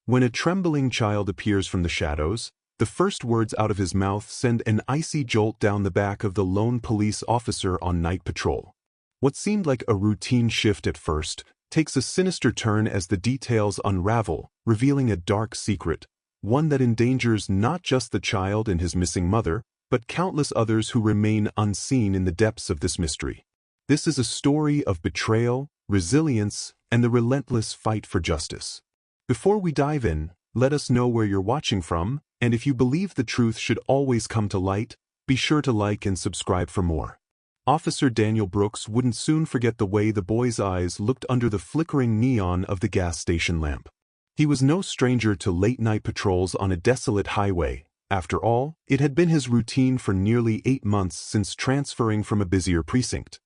When a trembling child appears from the shadows, the first words out of his mouth send an icy jolt down the back of the lone police officer on night patrol. What seemed like a routine shift at first takes a sinister turn as the details unravel, revealing a dark secret, one that endangers not just the child and his missing mother, but countless others who remain unseen in the depths of this mystery. This is a story of betrayal, resilience, and the relentless fight for justice. Before we dive in, let us know where you're watching from, and if you believe the truth should always come to light, be sure to like and subscribe for more. Officer Daniel Brooks wouldn't soon forget the way the boy's eyes looked under the flickering neon of the gas station lamp. He was no stranger to late-night patrols on a desolate highway. After all, it had been his routine for nearly 8 months since transferring from a busier precinct.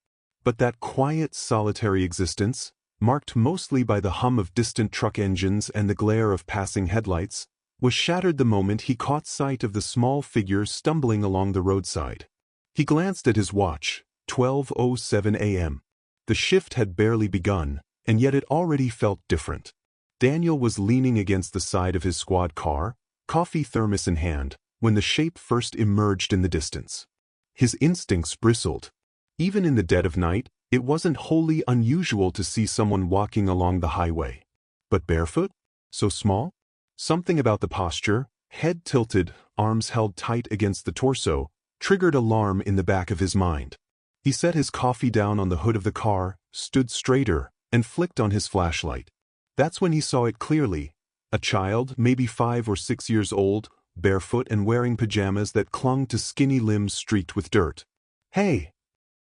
But that quiet, solitary existence, marked mostly by the hum of distant truck engines and the glare of passing headlights, was shattered the moment he caught sight of the small figure stumbling along the roadside. He glanced at his watch, 12:07 a.m. The shift had barely begun, and yet it already felt different. Daniel was leaning against the side of his squad car, coffee thermos in hand, when the shape first emerged in the distance. His instincts bristled. Even in the dead of night, it wasn't wholly unusual to see someone walking along the highway. But barefoot? So small? Something about the posture, head tilted, arms held tight against the torso, triggered alarm in the back of his mind. He set his coffee down on the hood of the car, stood straighter, and flicked on his flashlight. That's when he saw it clearly. A child, maybe 5 or 6 years old, barefoot and wearing pajamas that clung to skinny limbs streaked with dirt. "Hey!"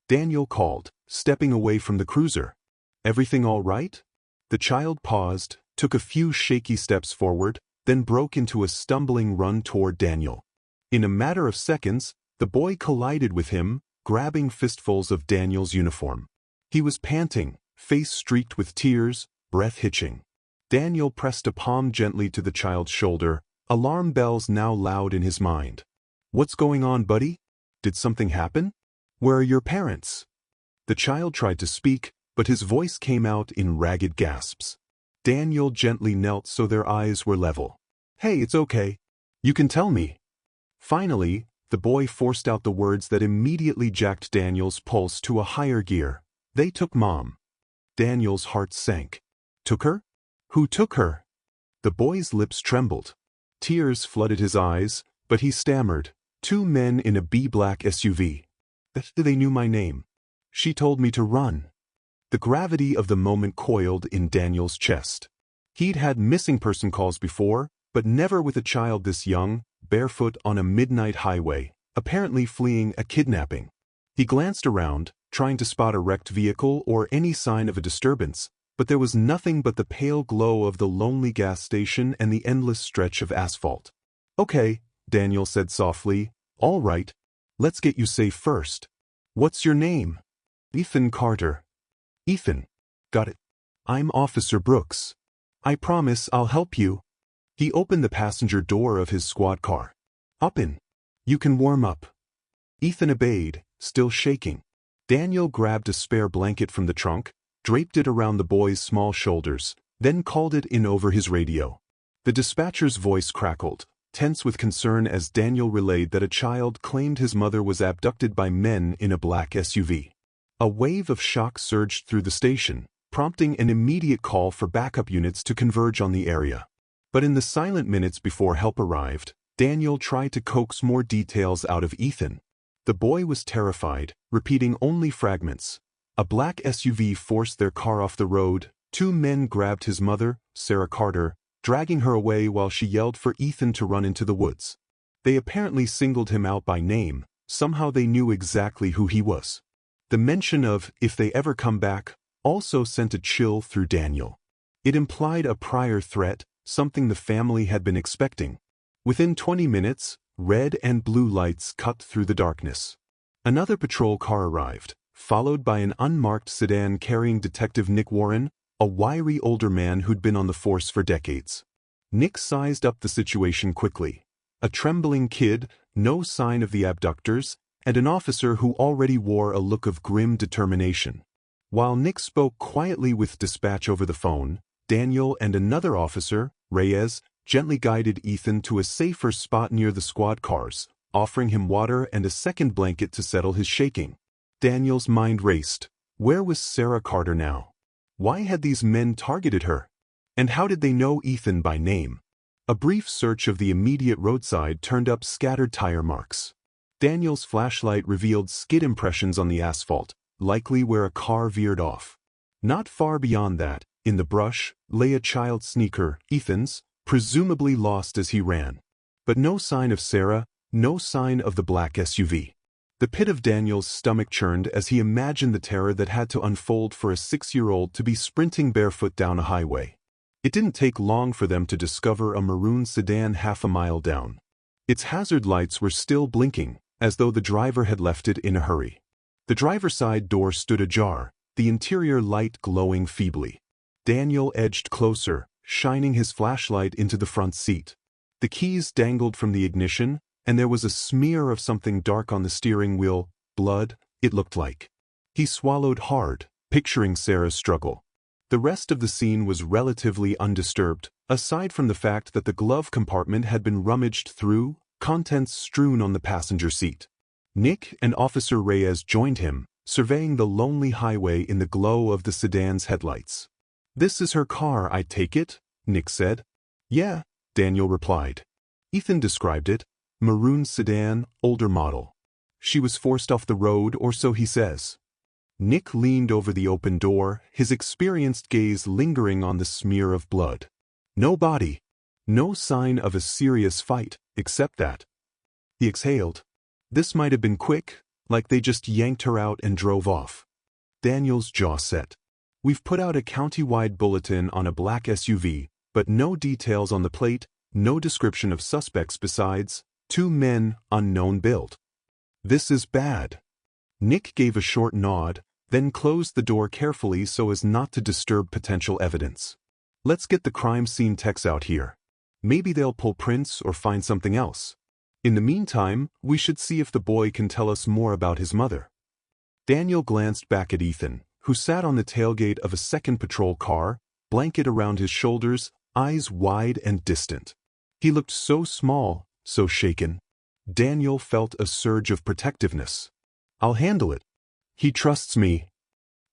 Daniel called, stepping away from the cruiser. "Everything all right?" The child paused, took a few shaky steps forward, then broke into a stumbling run toward Daniel. In a matter of seconds, the boy collided with him, grabbing fistfuls of Daniel's uniform. He was panting, face streaked with tears, breath hitching. Daniel pressed a palm gently to the child's shoulder, alarm bells now loud in his mind. "What's going on, buddy? Did something happen? Where are your parents?" The child tried to speak, but his voice came out in ragged gasps. Daniel gently knelt so their eyes were level. "Hey, it's okay. You can tell me." Finally, the boy forced out the words that immediately jacked Daniel's pulse to a higher gear. "They took Mom." Daniel's heart sank. "Took her? Who took her?" The boy's lips trembled. Tears flooded his eyes, but he stammered, "2 men in a black SUV. They knew my name. She told me to run." The gravity of the moment coiled in Daniel's chest. He'd had missing person calls before, but never with a child this young, barefoot on a midnight highway, apparently fleeing a kidnapping. He glanced around, trying to spot a wrecked vehicle or any sign of a disturbance, but there was nothing but the pale glow of the lonely gas station and the endless stretch of asphalt. "Okay," Daniel said softly, "all right. Let's get you safe first. What's your name?" "Ethan Carter." "Ethan. Got it. I'm Officer Brooks. I promise I'll help you." He opened the passenger door of his squad car. "Up in. You can warm up." Ethan obeyed, still shaking. Daniel grabbed a spare blanket from the trunk, draped it around the boy's small shoulders, then called it in over his radio. The dispatcher's voice crackled, tense with concern as Daniel relayed that a child claimed his mother was abducted by men in a black SUV. A wave of shock surged through the station, prompting an immediate call for backup units to converge on the area. But in the silent minutes before help arrived, Daniel tried to coax more details out of Ethan. The boy was terrified, repeating only fragments. A black SUV forced their car off the road, 2 men grabbed his mother, Sarah Carter, dragging her away while she yelled for Ethan to run into the woods. They apparently singled him out by name, somehow they knew exactly who he was. The mention of, "if they ever come back," also sent a chill through Daniel. It implied a prior threat, something the family had been expecting. Within 20 minutes, red and blue lights cut through the darkness. Another patrol car arrived, followed by an unmarked sedan carrying Detective Nick Warren, a wiry older man who'd been on the force for decades. Nick sized up the situation quickly. A trembling kid, no sign of the abductors, and an officer who already wore a look of grim determination. While Nick spoke quietly with dispatch over the phone, Daniel and another officer, Reyes, gently guided Ethan to a safer spot near the squad cars, offering him water and a second blanket to settle his shaking. Daniel's mind raced. Where was Sarah Carter now? Why had these men targeted her? And how did they know Ethan by name? A brief search of the immediate roadside turned up scattered tire marks. Daniel's flashlight revealed skid impressions on the asphalt, likely where a car veered off. Not far beyond that, in the brush, lay a child's sneaker, Ethan's, presumably lost as he ran. But no sign of Sarah, no sign of the black SUV. The pit of Daniel's stomach churned as he imagined the terror that had to unfold for a 6-year-old to be sprinting barefoot down a highway. It didn't take long for them to discover a maroon sedan half a mile down. Its hazard lights were still blinking, as though the driver had left it in a hurry. The driver's side door stood ajar, the interior light glowing feebly. Daniel edged closer, shining his flashlight into the front seat. The keys dangled from the ignition, and there was a smear of something dark on the steering wheel, blood, it looked like. He swallowed hard, picturing Sarah's struggle. The rest of the scene was relatively undisturbed, aside from the fact that the glove compartment had been rummaged through, contents strewn on the passenger seat. Nick and Officer Reyes joined him, surveying the lonely highway in the glow of the sedan's headlights. "This is her car, I take it?" Nick said. "Yeah," Daniel replied. Ethan described it. Maroon sedan, older model. "She was forced off the road, or so he says." Nick leaned over the open door, his experienced gaze lingering on the smear of blood. No body. No sign of a serious fight, except that. He exhaled. This might have been quick, like they just yanked her out and drove off. Daniel's jaw set. "We've put out a county-wide bulletin on a black SUV, but no details on the plate, no description of suspects besides 2 men, unknown build. This is bad." Nick gave a short nod, then closed the door carefully so as not to disturb potential evidence. "Let's get the crime scene techs out here. Maybe they'll pull prints or find something else. In the meantime, we should see if the boy can tell us more about his mother." Daniel glanced back at Ethan, who sat on the tailgate of a second patrol car, blanket around his shoulders, eyes wide and distant. He looked so small, so shaken. Daniel felt a surge of protectiveness. "I'll handle it. He trusts me."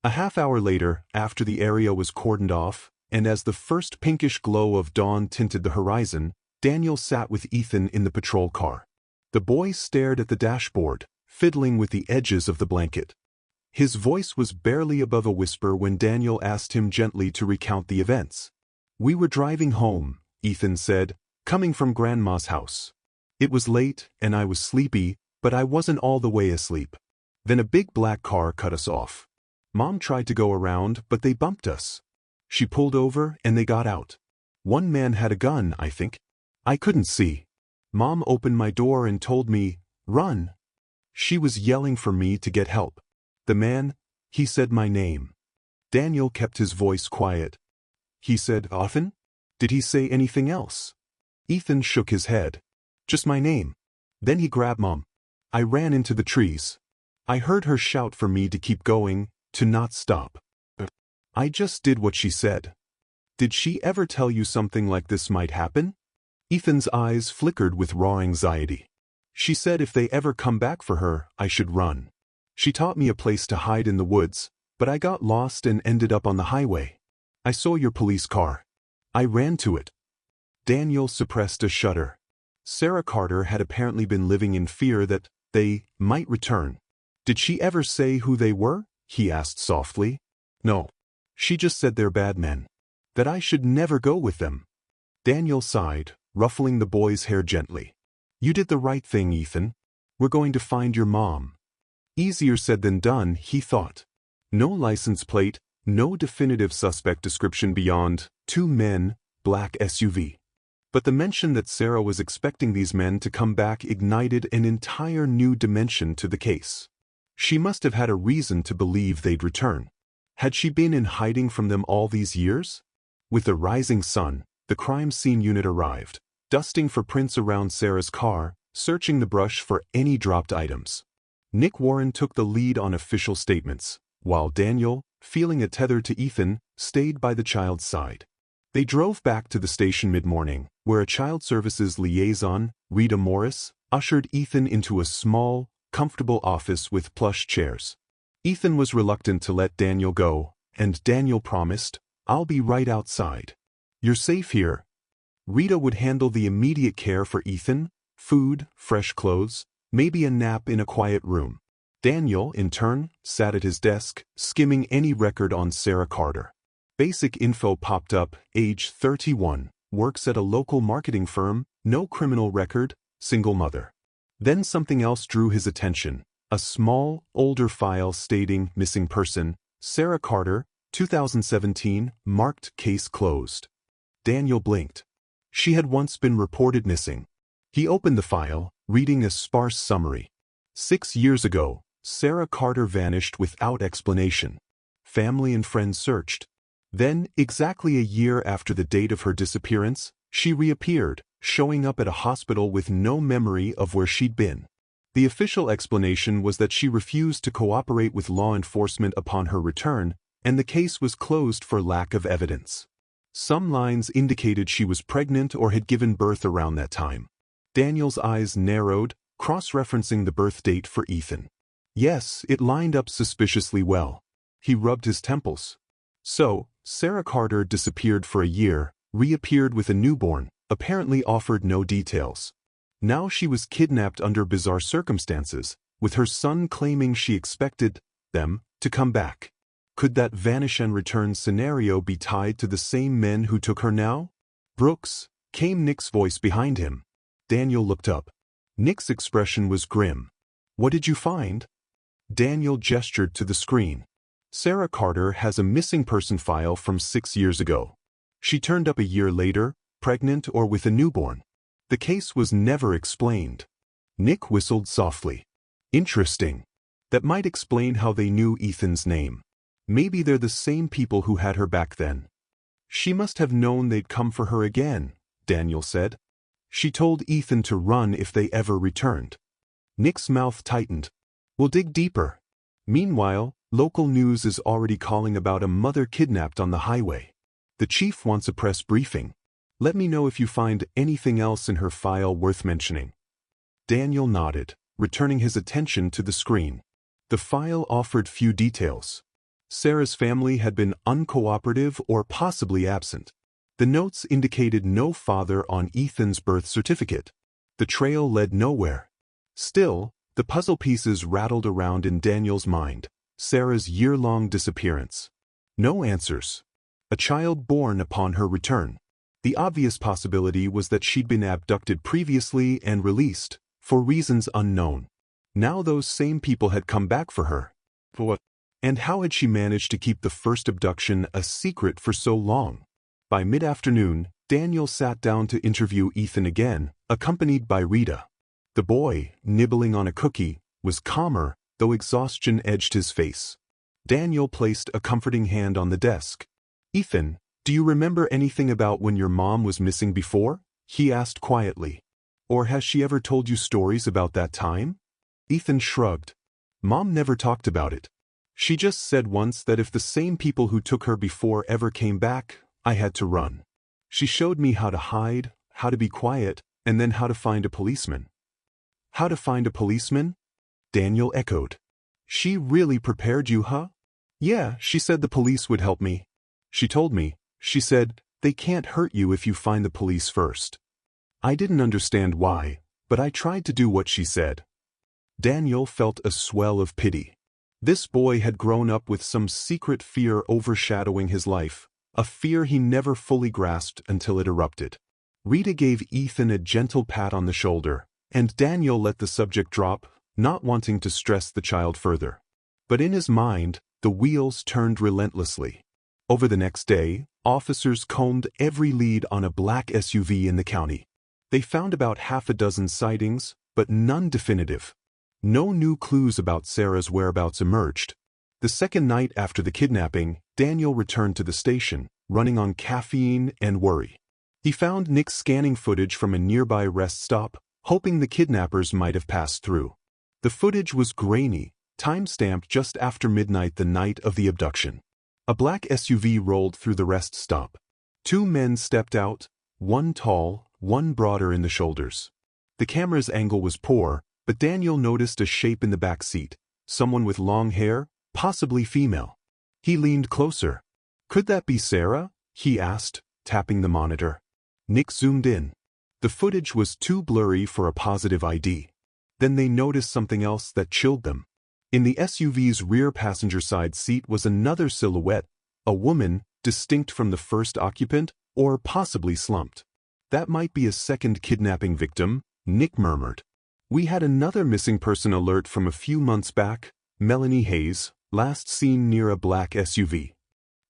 A half hour later, after the area was cordoned off, and as the first pinkish glow of dawn tinted the horizon, Daniel sat with Ethan in the patrol car. The boy stared at the dashboard, fiddling with the edges of the blanket. His voice was barely above a whisper when Daniel asked him gently to recount the events. "We were driving home," Ethan said, "coming from Grandma's house. It was late, and I was sleepy, but I wasn't all the way asleep. Then a big black car cut us off. Mom tried to go around, but they bumped us. She pulled over, and they got out. One man had a gun, I think. I couldn't see. Mom opened my door and told me, 'Run.' She was yelling for me to get help. The man, he said my name." Daniel kept his voice quiet. "He said, 'Often?' Did he say anything else?" Ethan shook his head. "Just my name. Then he grabbed Mom. I ran into the trees. I heard her shout for me to keep going, to not stop. I just did what she said." "Did she ever tell you something like this might happen?" Ethan's eyes flickered with raw anxiety. "She said if they ever come back for her, I should run. She taught me a place to hide in the woods, but I got lost and ended up on the highway. I saw your police car. I ran to it." Daniel suppressed a shudder. Sarah Carter had apparently been living in fear that they might return. "Did she ever say who they were?" he asked softly. "No. She just said they're bad men. That I should never go with them." Daniel sighed, ruffling the boy's hair gently. "You did the right thing, Ethan. We're going to find your mom." Easier said than done, he thought. No license plate, no definitive suspect description beyond 2 men, black SUV. But the mention that Sarah was expecting these men to come back ignited an entire new dimension to the case. She must have had a reason to believe they'd return. Had she been in hiding from them all these years? With the rising sun, the crime scene unit arrived, dusting for prints around Sarah's car, searching the brush for any dropped items. Nick Warren took the lead on official statements, while Daniel, feeling a tether to Ethan, stayed by the child's side. They drove back to the station mid-morning, where a child services liaison, Rita Morris, ushered Ethan into a small, comfortable office with plush chairs. Ethan was reluctant to let Daniel go, and Daniel promised, "I'll be right outside. You're safe here." Rita would handle the immediate care for Ethan, food, fresh clothes, maybe a nap in a quiet room. Daniel, in turn, sat at his desk, skimming any record on Sarah Carter. Basic info popped up, age 31, works at a local marketing firm, no criminal record, single mother. Then something else drew his attention, a small, older file stating missing person, Sarah Carter, 2017, marked case closed. Daniel blinked. She had once been reported missing. He opened the file, reading a sparse summary. 6 years ago, Sarah Carter vanished without explanation. Family and friends searched. Then, exactly a year after the date of her disappearance, she reappeared, showing up at a hospital with no memory of where she'd been. The official explanation was that she refused to cooperate with law enforcement upon her return, and the case was closed for lack of evidence. Some lines indicated she was pregnant or had given birth around that time. Daniel's eyes narrowed, cross-referencing the birth date for Ethan. Yes, it lined up suspiciously well. He rubbed his temples. So, Sarah Carter disappeared for a year, reappeared with a newborn, apparently offered no details. Now she was kidnapped under bizarre circumstances, with her son claiming she expected them to come back. Could that vanish and return scenario be tied to the same men who took her now? "Brooks," came Nick's voice behind him. Daniel looked up. Nick's expression was grim. "What did you find?" Daniel gestured to the screen. "Sarah Carter has a missing person file from 6 years ago. She turned up a year later, pregnant or with a newborn. The case was never explained." Nick whistled softly. "Interesting. That might explain how they knew Ethan's name. Maybe they're the same people who had her back then." "She must have known they'd come for her again," Daniel said. "She told Ethan to run if they ever returned." Nick's mouth tightened. "We'll dig deeper." Meanwhile, local news is already calling about a mother kidnapped on the highway. The chief wants a press briefing. "Let me know if you find anything else in her file worth mentioning." Daniel nodded, returning his attention to the screen. The file offered few details. Sarah's family had been uncooperative or possibly absent. The notes indicated no father on Ethan's birth certificate. The trail led nowhere. Still, the puzzle pieces rattled around in Daniel's mind. Sarah's year-long disappearance. No answers. A child born upon her return. The obvious possibility was that she'd been abducted previously and released, for reasons unknown. Now those same people had come back for her. For what? And how had she managed to keep the first abduction a secret for so long? By mid-afternoon, Daniel sat down to interview Ethan again, accompanied by Rita. The boy, nibbling on a cookie, was calmer, though exhaustion edged his face. Daniel placed a comforting hand on the desk. "Ethan, do you remember anything about when your mom was missing before?" he asked quietly. "Or has she ever told you stories about that time?" Ethan shrugged. "Mom never talked about it. She just said once that if the same people who took her before ever came back, I had to run. She showed me how to hide, how to be quiet, and then how to find a policeman." "How to find a policeman?" Daniel echoed. "She really prepared you, huh?" "Yeah, she said the police would help me. She told me, she said, they can't hurt you if you find the police first." I didn't understand why, but I tried to do what she said. Daniel felt a swell of pity. This boy had grown up with some secret fear overshadowing his life, a fear he never fully grasped until it erupted. Rita gave Ethan a gentle pat on the shoulder, and Daniel let the subject drop, not wanting to stress the child further. But in his mind, the wheels turned relentlessly. Over the next day, officers combed every lead on a black SUV in the county. They found about half a dozen sightings, but none definitive. No new clues about Sarah's whereabouts emerged. The second night after the kidnapping, Daniel returned to the station, running on caffeine and worry. He found Nick scanning footage from a nearby rest stop, hoping the kidnappers might have passed through. The footage was grainy, time-stamped just after midnight the night of the abduction. A black SUV rolled through the rest stop. Two men stepped out, one tall, one broader in the shoulders. The camera's angle was poor, but Daniel noticed a shape in the back seat, someone with long hair, possibly female. He leaned closer. "Could that be Sarah?" he asked, tapping the monitor. Nick zoomed in. The footage was too blurry for a positive ID. Then they noticed something else that chilled them. In the SUV's rear passenger side seat was another silhouette, a woman, distinct from the first occupant, or possibly slumped. "That might be a second kidnapping victim," Nick murmured. "We had another missing person alert from a few months back, Melanie Hayes, last seen near a black SUV."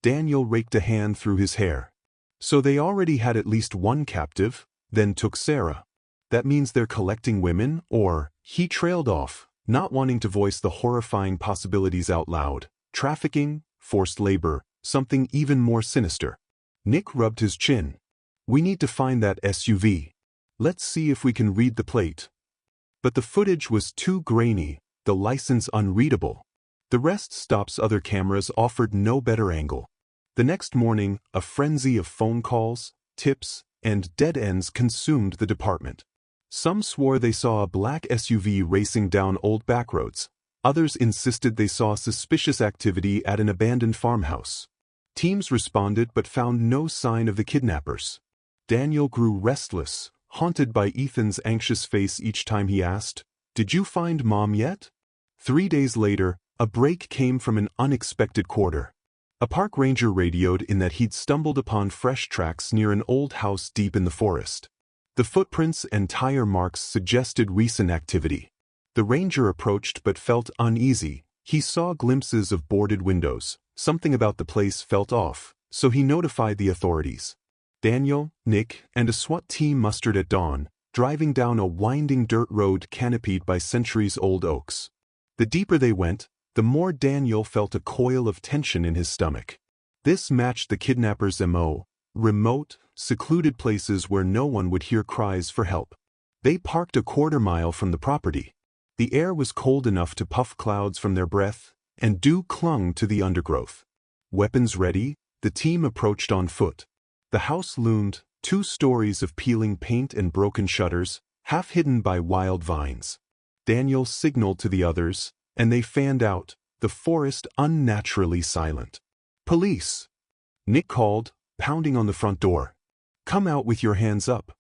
Daniel raked a hand through his hair. "So they already had at least one captive, then took Sarah. That means they're collecting women, or..." He trailed off, not wanting to voice the horrifying possibilities out loud. Trafficking, forced labor, something even more sinister. Nick rubbed his chin. "We need to find that SUV. Let's see if we can read the plate." But the footage was too grainy, the license unreadable. The rest stops other cameras offered no better angle. The next morning, a frenzy of phone calls, tips, and dead ends consumed the department. Some swore they saw a black SUV racing down old backroads. Others insisted they saw suspicious activity at an abandoned farmhouse. Teams responded but found no sign of the kidnappers. Daniel grew restless, haunted by Ethan's anxious face each time he asked, "Did you find Mom yet?" 3 days later, a break came from an unexpected quarter. A park ranger radioed in that he'd stumbled upon fresh tracks near an old house deep in the forest. The footprints and tire marks suggested recent activity. The ranger approached but felt uneasy. He saw glimpses of boarded windows. Something about the place felt off, so he notified the authorities. Daniel, Nick, and a SWAT team mustered at dawn, driving down a winding dirt road canopied by centuries-old oaks. The deeper they went, the more Daniel felt a coil of tension in his stomach. This matched the kidnappers' MO, remote, secluded places where no one would hear cries for help. They parked a quarter-mile from the property. The air was cold enough to puff clouds from their breath, and dew clung to the undergrowth. Weapons ready, the team approached on foot. The house loomed, 2 stories of peeling paint and broken shutters, half hidden by wild vines. Daniel signaled to the others, and they fanned out, the forest unnaturally silent. "Police!" Nick called, pounding on the front door. "Come out with your hands up."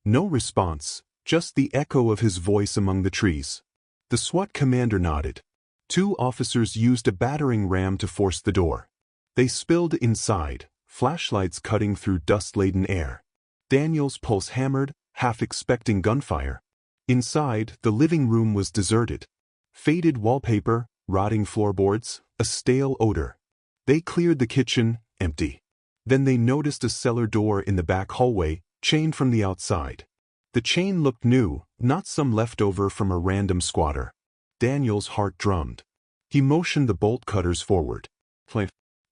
No response, just the echo of his voice among the trees. The SWAT commander nodded. 2 officers used a battering ram to force the door. They spilled inside, flashlights cutting through dust-laden air. Daniel's pulse hammered, half expecting gunfire. Inside, the living room was deserted. Faded wallpaper, rotting floorboards, a stale odor. They cleared the kitchen, empty. Then they noticed a cellar door in the back hallway, chained from the outside. The chain looked new, not some leftover from a random squatter. Daniel's heart drummed. He motioned the bolt cutters forward.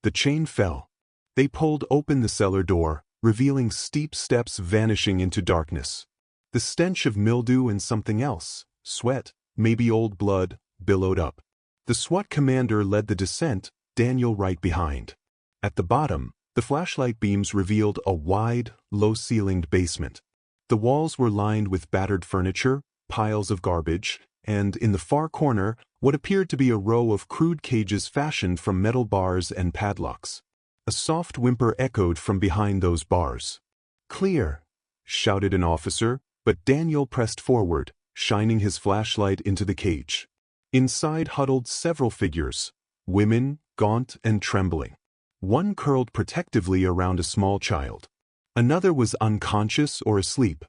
The chain fell. They pulled open the cellar door, revealing steep steps vanishing into darkness. The stench of mildew and something else, sweat, maybe old blood, billowed up. The SWAT commander led the descent, Daniel right behind. At the bottom, the flashlight beams revealed a wide, low-ceilinged basement. The walls were lined with battered furniture, piles of garbage, and in the far corner, what appeared to be a row of crude cages fashioned from metal bars and padlocks. A soft whimper echoed from behind those bars. "Clear!" shouted an officer, but Daniel pressed forward, shining his flashlight into the cage. Inside huddled several figures, women, gaunt and trembling. One curled protectively around a small child. Another was unconscious or asleep.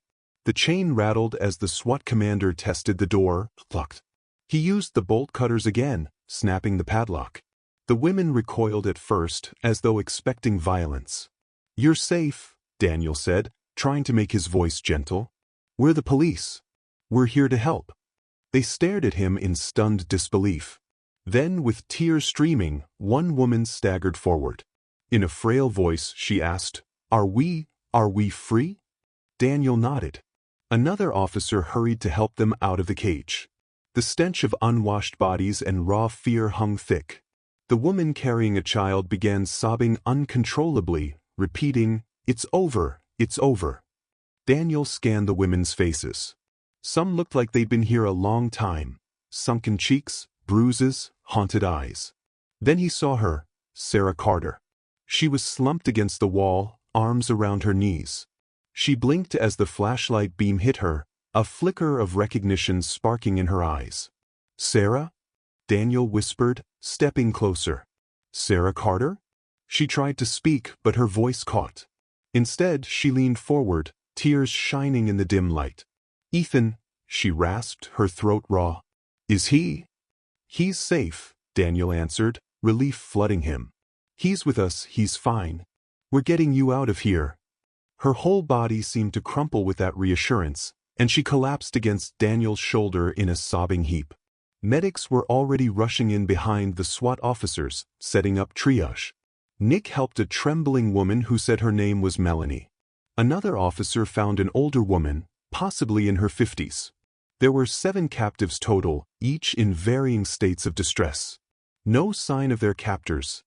The chain rattled as the SWAT commander tested the door, locked. He used the bolt cutters again, snapping the padlock. The women recoiled at first, as though expecting violence. "You're safe," Daniel said, trying to make his voice gentle. "We're the police. We're here to help." They stared at him in stunned disbelief. Then, with tears streaming, one woman staggered forward. In a frail voice, she asked, Are we free?" Daniel nodded. Another officer hurried to help them out of the cage. The stench of unwashed bodies and raw fear hung thick. The woman carrying a child began sobbing uncontrollably, repeating, "It's over, it's over." Daniel scanned the women's faces. Some looked like they'd been here a long time. Sunken cheeks, bruises, haunted eyes. Then he saw her, Sarah Carter. She was slumped against the wall, arms around her knees. She blinked as the flashlight beam hit her, a flicker of recognition sparking in her eyes. "Sarah?" Daniel whispered, stepping closer. "Sarah Carter?" She tried to speak, but her voice caught. Instead, she leaned forward, tears shining in the dim light. "Ethan," she rasped, her throat raw. "Is he?" "He's safe," Daniel answered, relief flooding him. "He's with us, he's fine. We're getting you out of here." Her whole body seemed to crumple with that reassurance, and she collapsed against Daniel's shoulder in a sobbing heap. Medics were already rushing in behind the SWAT officers, setting up triage. Nick helped a trembling woman who said her name was Melanie. Another officer found an older woman, possibly in her 50s. There were 7 captives total, each in varying states of distress. No sign of their captors.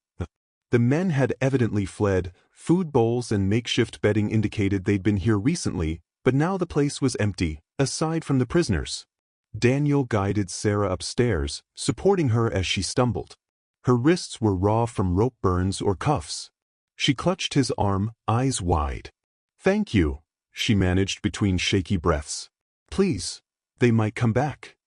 The men had evidently fled. Food bowls and makeshift bedding indicated they'd been here recently, but now the place was empty, aside from the prisoners. Daniel guided Sarah upstairs, supporting her as she stumbled. Her wrists were raw from rope burns or cuffs. She clutched his arm, eyes wide. "Thank you," she managed between shaky breaths. "Please, they might come back."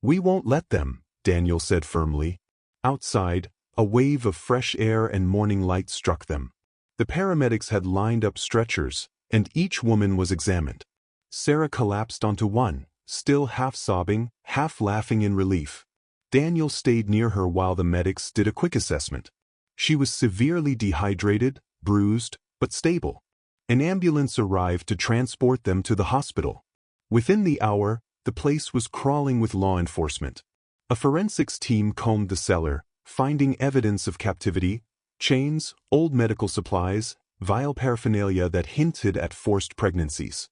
"We won't let them," Daniel said firmly. Outside, a wave of fresh air and morning light struck them. The paramedics had lined up stretchers, and each woman was examined. Sarah collapsed onto one, still half sobbing, half laughing in relief. Daniel stayed near her while the medics did a quick assessment. She was severely dehydrated, bruised, but stable. An ambulance arrived to transport them to the hospital. Within the hour, the place was crawling with law enforcement. A forensics team combed the cellar, finding evidence of captivity, chains, old medical supplies, vile paraphernalia that hinted at forced pregnancies.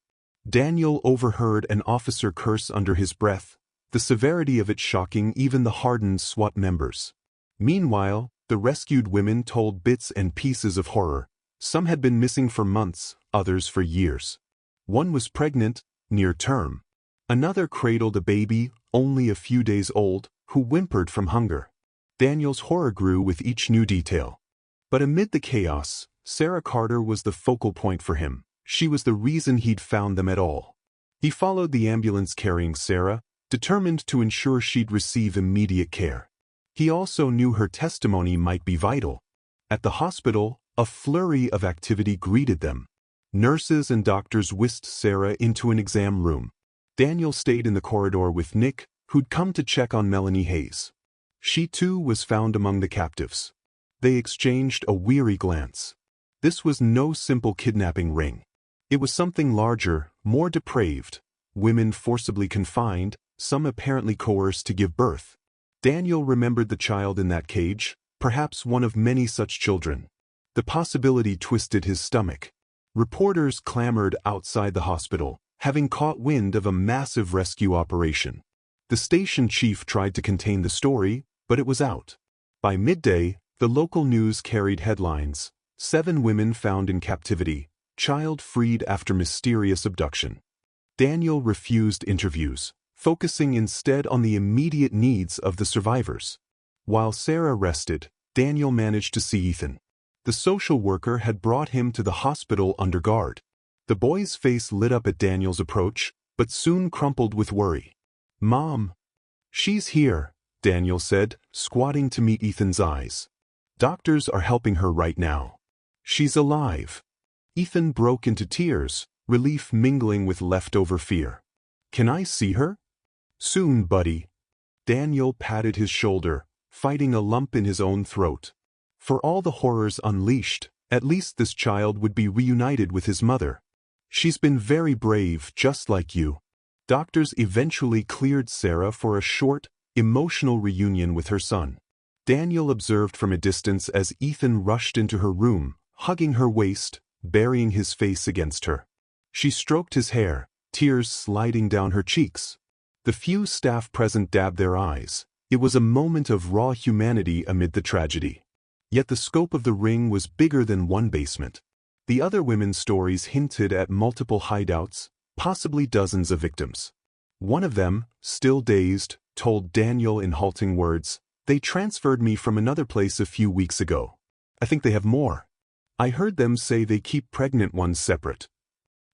Daniel overheard an officer curse under his breath, the severity of it shocking even the hardened SWAT members. Meanwhile, the rescued women told bits and pieces of horror. Some had been missing for months, others for years. One was pregnant, near term. Another cradled a baby, only a few days old, who whimpered from hunger. Daniel's horror grew with each new detail. But amid the chaos, Sarah Carter was the focal point for him. She was the reason he'd found them at all. He followed the ambulance carrying Sarah, determined to ensure she'd receive immediate care. He also knew her testimony might be vital. At the hospital, a flurry of activity greeted them. Nurses and doctors whisked Sarah into an exam room. Daniel stayed in the corridor with Nick, who'd come to check on Melanie Hayes. She too was found among the captives. They exchanged a weary glance. This was no simple kidnapping ring. It was something larger, more depraved. Women forcibly confined, some apparently coerced to give birth. Daniel remembered the child in that cage, perhaps one of many such children. The possibility twisted his stomach. Reporters clamored outside the hospital, having caught wind of a massive rescue operation. The station chief tried to contain the story, but it was out. By midday, the local news carried headlines: 7 women found in captivity, child freed after mysterious abduction. Daniel refused interviews, focusing instead on the immediate needs of the survivors. While Sarah rested, Daniel managed to see Ethan. The social worker had brought him to the hospital under guard. The boy's face lit up at Daniel's approach, but soon crumpled with worry. "Mom." "She's here," Daniel said, squatting to meet Ethan's eyes. "Doctors are helping her right now. She's alive." Ethan broke into tears, relief mingling with leftover fear. "Can I see her?" "Soon, buddy." Daniel patted his shoulder, fighting a lump in his own throat. For all the horrors unleashed, at least this child would be reunited with his mother. "She's been very brave, just like you." Doctors eventually cleared Sarah for a short, emotional reunion with her son. Daniel observed from a distance as Ethan rushed into her room, hugging her waist, burying his face against her. She stroked his hair, tears sliding down her cheeks. The few staff present dabbed their eyes. It was a moment of raw humanity amid the tragedy. Yet the scope of the ring was bigger than one basement. The other women's stories hinted at multiple hideouts, possibly dozens of victims. One of them, still dazed, told Daniel in halting words, "They transferred me from another place a few weeks ago. I think they have more. I heard them say they keep pregnant ones separate."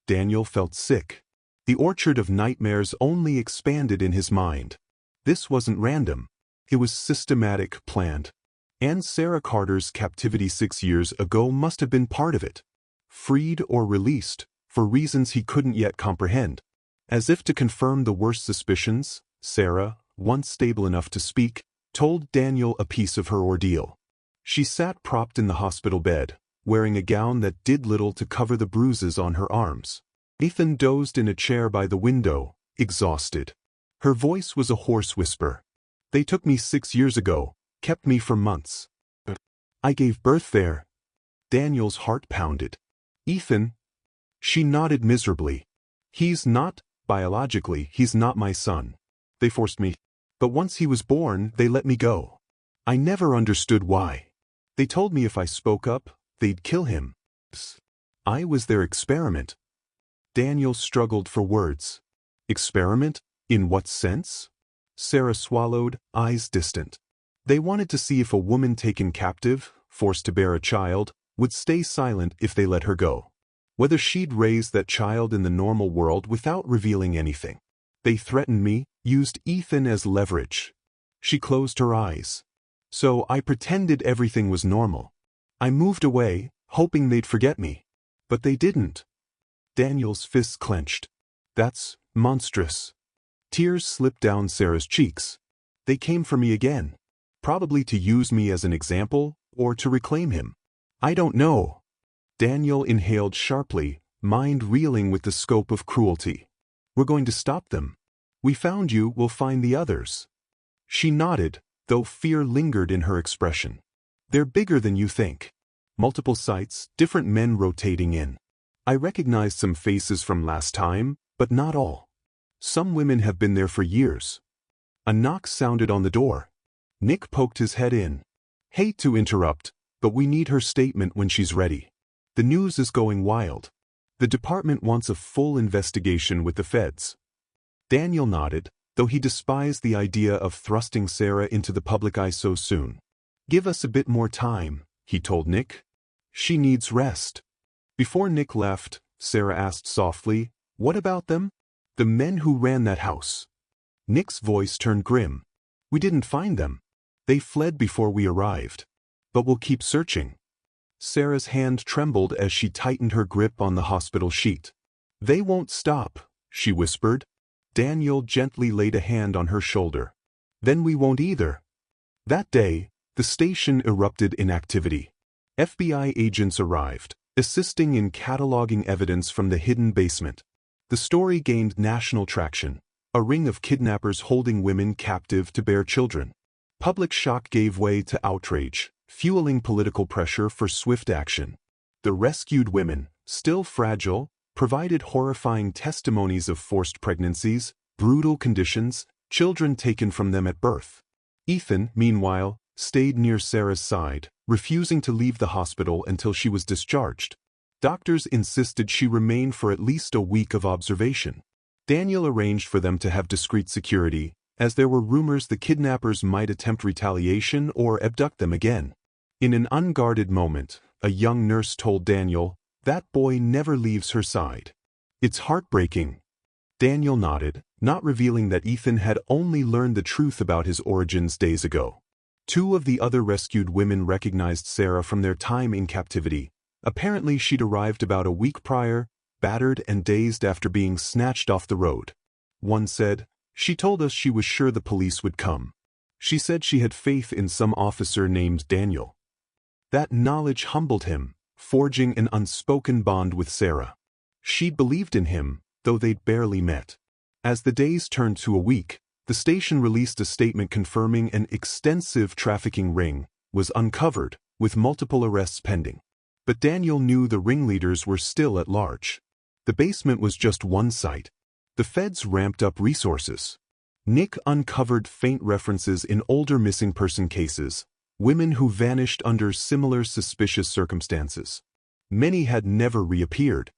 Daniel felt sick. The orchard of nightmares only expanded in his mind. This wasn't random. It was systematic, planned. And Sarah Carter's captivity 6 years ago must have been part of it. Freed or released, for reasons he couldn't yet comprehend. As if to confirm the worst suspicions, Sarah, once stable enough to speak, told Daniel a piece of her ordeal. She sat propped in the hospital bed, wearing a gown that did little to cover the bruises on her arms. Ethan dozed in a chair by the window, exhausted. Her voice was a hoarse whisper. "They took me 6 years ago, kept me for months. I gave birth there." Daniel's heart pounded. "Ethan?" She nodded miserably. "He's not, biologically, he's not my son. They forced me. But once he was born, they let me go. I never understood why. They told me if I spoke up, they'd kill him. I was their experiment." Daniel struggled for words. Experiment? In what sense? Sarah swallowed, eyes distant. "They wanted to see if a woman taken captive, forced to bear a child, would stay silent if they let her go. Whether she'd raise that child in the normal world without revealing anything. They threatened me, used Ethan as leverage." She closed her eyes. "So I pretended everything was normal. I moved away, hoping they'd forget me. But they didn't." Daniel's fists clenched. "That's monstrous." Tears slipped down Sarah's cheeks. "They came for me again. Probably to use me as an example, or to reclaim him. I don't know." Daniel inhaled sharply, mind reeling with the scope of cruelty. "We're going to stop them. We found you, we'll find the others." She nodded, though fear lingered in her expression. "They're bigger than you think. Multiple sites, different men rotating in. I recognized some faces from last time, but not all. Some women have been there for years." A knock sounded on the door. Nick poked his head in. "Hate to interrupt, but we need her statement when she's ready. The news is going wild. The department wants a full investigation with the feds." Daniel nodded, though he despised the idea of thrusting Sarah into the public eye so soon. "Give us a bit more time," he told Nick. "She needs rest." Before Nick left, Sarah asked softly, "What about them? The men who ran that house?" Nick's voice turned grim. "We didn't find them. They fled before we arrived. But we'll keep searching." Sarah's hand trembled as she tightened her grip on the hospital sheet. "They won't stop," she whispered. Daniel gently laid a hand on her shoulder. "Then we won't either." That day, the station erupted in activity. FBI agents arrived, assisting in cataloging evidence from the hidden basement. The story gained national traction, a ring of kidnappers holding women captive to bear children. Public shock gave way to outrage, fueling political pressure for swift action. The rescued women, still fragile, provided horrifying testimonies of forced pregnancies, brutal conditions, children taken from them at birth. Ethan, meanwhile, stayed near Sarah's side, refusing to leave the hospital until she was discharged. Doctors insisted she remain for at least a week of observation. Daniel arranged for them to have discreet security, as there were rumors the kidnappers might attempt retaliation or abduct them again. In an unguarded moment, a young nurse told Daniel, "That boy never leaves her side." "It's heartbreaking." Daniel nodded, not revealing that Ethan had only learned the truth about his origins days ago. Two of the other rescued women recognized Sarah from their time in captivity. Apparently she'd arrived about a week prior, battered and dazed after being snatched off the road. One said, "She told us she was sure the police would come. She said she had faith in some officer named Daniel." That knowledge humbled him, forging an unspoken bond with Sarah. She believed in him, though they'd barely met. As the days turned to a week, the station released a statement confirming an extensive trafficking ring was uncovered, with multiple arrests pending. But Daniel knew the ringleaders were still at large. The basement was just one site. The feds ramped up resources. Nick uncovered faint references in older missing person cases, women who vanished under similar suspicious circumstances. Many had never reappeared.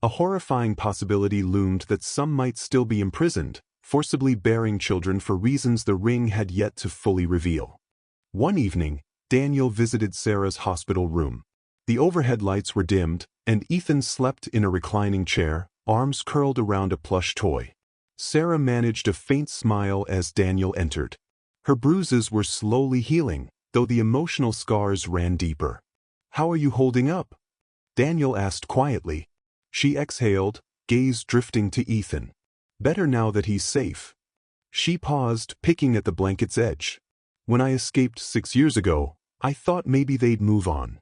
A horrifying possibility loomed that some might still be imprisoned, forcibly bearing children for reasons the ring had yet to fully reveal. One evening, Daniel visited Sarah's hospital room. The overhead lights were dimmed, and Ethan slept in a reclining chair, arms curled around a plush toy. Sarah managed a faint smile as Daniel entered. Her bruises were slowly healing, though the emotional scars ran deeper. "How are you holding up?" Daniel asked quietly. She exhaled, gaze drifting to Ethan. "Better now that he's safe." She paused, picking at the blanket's edge. "When I escaped 6 years ago, I thought maybe they'd move on.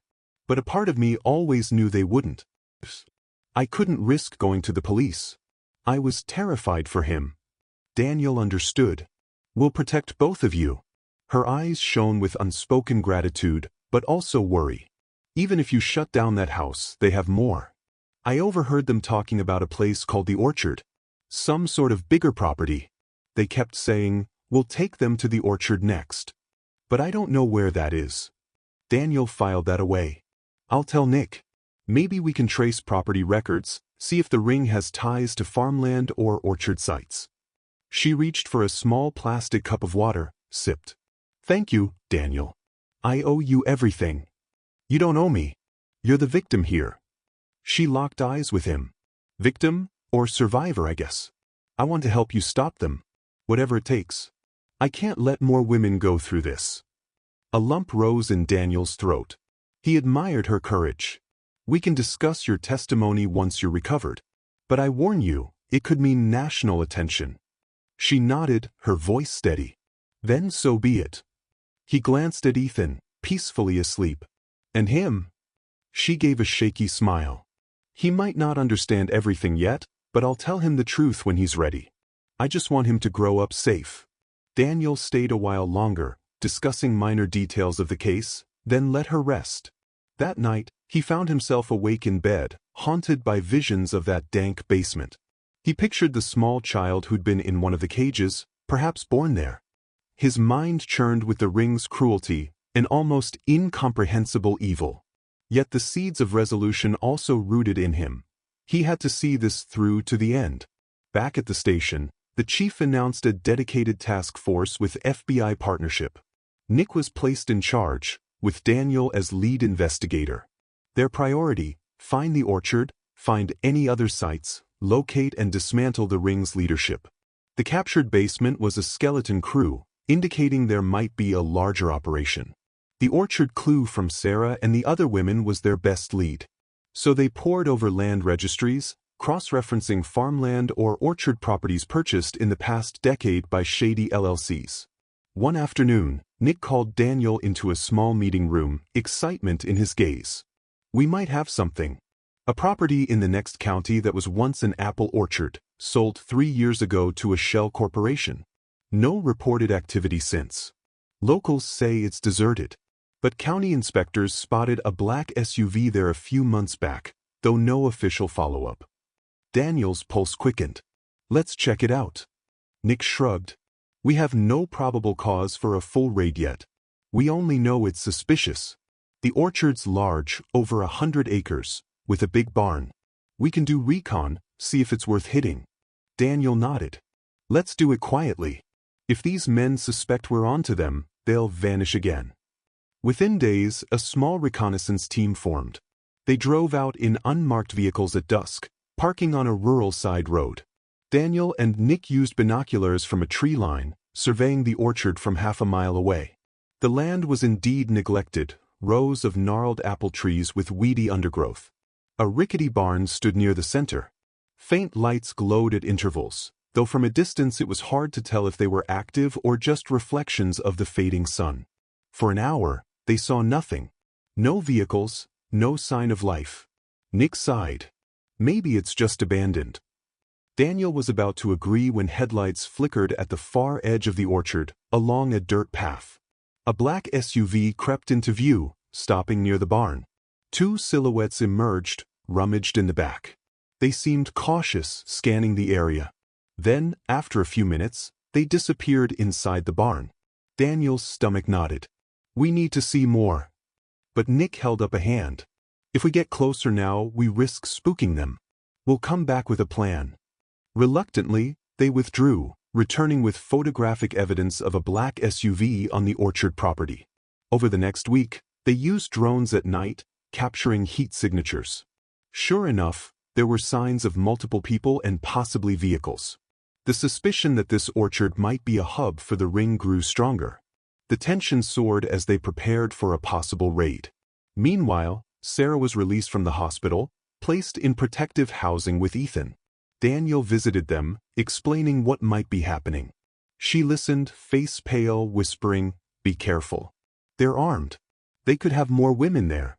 But a part of me always knew they wouldn't. I couldn't risk going to the police. I was terrified for him." Daniel understood. "We'll protect both of you." Her eyes shone with unspoken gratitude, but also worry. "Even if you shut down that house, they have more. I overheard them talking about a place called the Orchard. Some sort of bigger property. They kept saying, 'We'll take them to the Orchard next.' But I don't know where that is." Daniel filed that away. "I'll tell Nick. Maybe we can trace property records, see if the ring has ties to farmland or orchard sites." She reached for a small plastic cup of water, sipped. "Thank you, Daniel. I owe you everything." "You don't owe me. You're the victim here." She locked eyes with him. "Victim, or survivor, I guess. I want to help you stop them. Whatever it takes. I can't let more women go through this." A lump rose in Daniel's throat. He admired her courage. "We can discuss your testimony once you're recovered. But I warn you, it could mean national attention." She nodded, her voice steady. "Then so be it." He glanced at Ethan, peacefully asleep. "And him?" She gave a shaky smile. "He might not understand everything yet, but I'll tell him the truth when he's ready. I just want him to grow up safe." Daniel stayed a while longer, discussing minor details of the case, then let her rest. That night, he found himself awake in bed, haunted by visions of that dank basement. He pictured the small child who'd been in one of the cages, perhaps born there. His mind churned with the ring's cruelty, an almost incomprehensible evil. Yet the seeds of resolution also rooted in him. He had to see this through to the end. Back at the station, the chief announced a dedicated task force with FBI partnership. Nick was placed in charge, with Daniel as lead investigator. Their priority: find the orchard, find any other sites, locate and dismantle the ring's leadership. The captured basement was a skeleton crew, indicating there might be a larger operation. The orchard clue from Sarah and the other women was their best lead. So they pored over land registries, cross-referencing farmland or orchard properties purchased in the past decade by shady LLCs. One afternoon, Nick called Daniel into a small meeting room, excitement in his gaze. "We might have something. A property in the next county that was once an apple orchard, sold 3 years ago to a shell corporation. No reported activity since. Locals say it's deserted. But county inspectors spotted a black SUV there a few months back, though no official follow-up." Daniel's pulse quickened. "Let's check it out." Nick shrugged. "We have no probable cause for a full raid yet. We only know it's suspicious. The orchard's large, over 100 acres, with a big barn. We can do recon, see if it's worth hitting." Daniel nodded. "Let's do it quietly. If these men suspect we're onto them, they'll vanish again." Within days, a small reconnaissance team formed. They drove out in unmarked vehicles at dusk, parking on a rural side road. Daniel and Nick used binoculars from a tree line, surveying the orchard from half a mile away. The land was indeed neglected, rows of gnarled apple trees with weedy undergrowth. A rickety barn stood near the center. Faint lights glowed at intervals, though from a distance it was hard to tell if they were active or just reflections of the fading sun. For an hour, they saw nothing. No vehicles, no sign of life. Nick sighed. Maybe it's just abandoned. Daniel was about to agree when headlights flickered at the far edge of the orchard, along a dirt path. A black SUV crept into view, stopping near the barn. 2 silhouettes emerged, rummaged in the back. They seemed cautious, scanning the area. Then, after a few minutes, they disappeared inside the barn. Daniel's stomach knotted. "We need to see more." But Nick held up a hand. If we get closer now, we risk spooking them. We'll come back with a plan." Reluctantly, they withdrew, returning with photographic evidence of a black SUV on the orchard property. Over the next week, they used drones at night, capturing heat signatures. Sure enough, there were signs of multiple people and possibly vehicles. The suspicion that this orchard might be a hub for the ring grew stronger. The tension soared as they prepared for a possible raid. Meanwhile, Sarah was released from the hospital, placed in protective housing with Ethan. Daniel visited them, explaining what might be happening. She listened, face pale, whispering, "Be careful. They're armed. They could have more women there."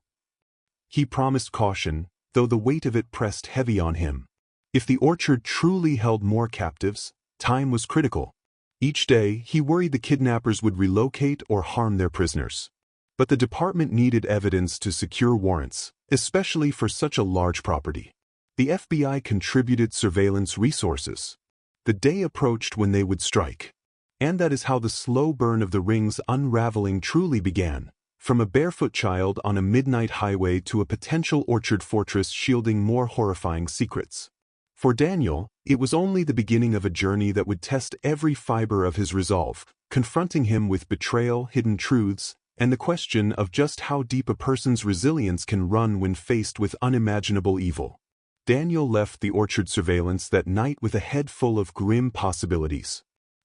He promised caution, though the weight of it pressed heavy on him. If the orchard truly held more captives, time was critical. Each day, he worried the kidnappers would relocate or harm their prisoners. But the department needed evidence to secure warrants, especially for such a large property. The FBI contributed surveillance resources. The day approached when they would strike. And that is how the slow burn of the ring's unraveling truly began, from a barefoot child on a midnight highway to a potential orchard fortress shielding more horrifying secrets. For Daniel, it was only the beginning of a journey that would test every fiber of his resolve, confronting him with betrayal, hidden truths, and the question of just how deep a person's resilience can run when faced with unimaginable evil. Daniel left the orchard surveillance that night with a head full of grim possibilities.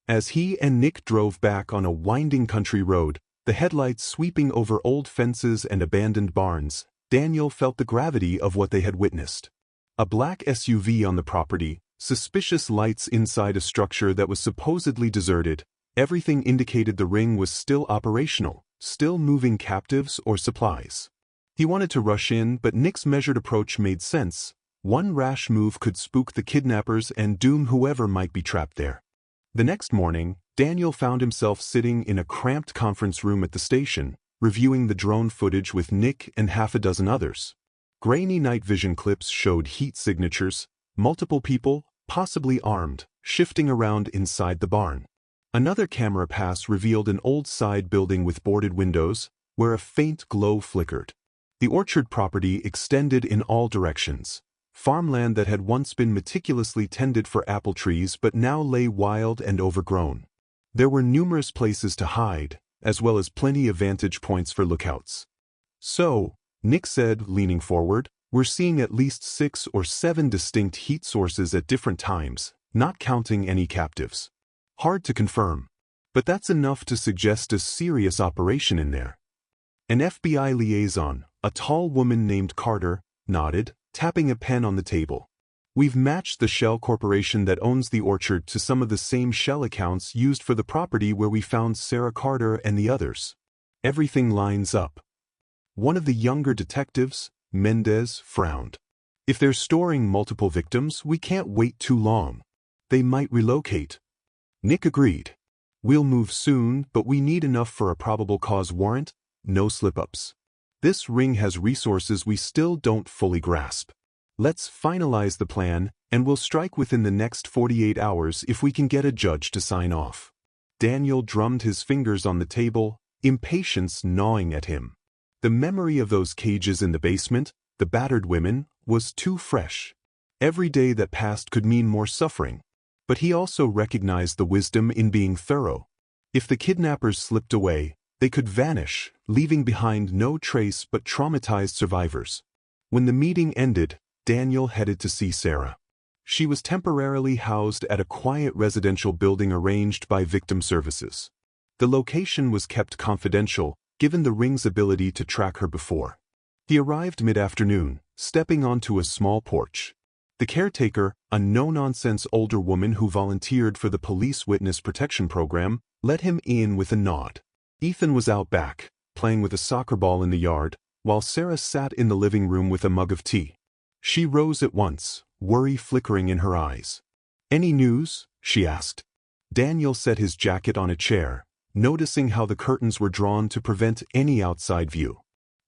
As he and Nick drove back on a winding country road, the headlights sweeping over old fences and abandoned barns, Daniel felt the gravity of what they had witnessed. A black SUV on the property, suspicious lights inside a structure that was supposedly deserted, everything indicated the ring was still operational, still moving captives or supplies. He wanted to rush in, but Nick's measured approach made sense. One rash move could spook the kidnappers and doom whoever might be trapped there. The next morning, Daniel found himself sitting in a cramped conference room at the station, reviewing the drone footage with Nick and half a dozen others. Grainy night vision clips showed heat signatures, multiple people, possibly armed, shifting around inside the barn. Another camera pass revealed an old side building with boarded windows, where a faint glow flickered. The orchard property extended in all directions. Farmland that had once been meticulously tended for apple trees but now lay wild and overgrown. There were numerous places to hide, as well as plenty of vantage points for lookouts. "So," Nick said, leaning forward, "we're seeing at least 6 or 7 distinct heat sources at different times, not counting any captives. Hard to confirm. But that's enough to suggest a serious operation in there." An FBI liaison, a tall woman named Carter, nodded, tapping a pen on the table. "We've matched the shell corporation that owns the orchard to some of the same shell accounts used for the property where we found Sarah Carter and the others. Everything lines up." One of the younger detectives, Mendez, frowned. "If they're storing multiple victims, we can't wait too long. They might relocate." Nick agreed. "We'll move soon, but we need enough for a probable cause warrant, no slip-ups. This ring has resources we still don't fully grasp. Let's finalize the plan, and we'll strike within the next 48 hours if we can get a judge to sign off." Daniel drummed his fingers on the table, impatience gnawing at him. The memory of those cages in the basement, the battered women, was too fresh. Every day that passed could mean more suffering. But he also recognized the wisdom in being thorough. If the kidnappers slipped away, they could vanish, leaving behind no trace but traumatized survivors. When the meeting ended, Daniel headed to see Sarah. She was temporarily housed at a quiet residential building arranged by Victim Services. The location was kept confidential, given the ring's ability to track her before. He arrived mid-afternoon, stepping onto a small porch. The caretaker, a no-nonsense older woman who volunteered for the police witness protection program, let him in with a nod. Ethan was out back, playing with a soccer ball in the yard, while Sarah sat in the living room with a mug of tea. She rose at once, worry flickering in her eyes. "Any news?" she asked. Daniel set his jacket on a chair, noticing how the curtains were drawn to prevent any outside view.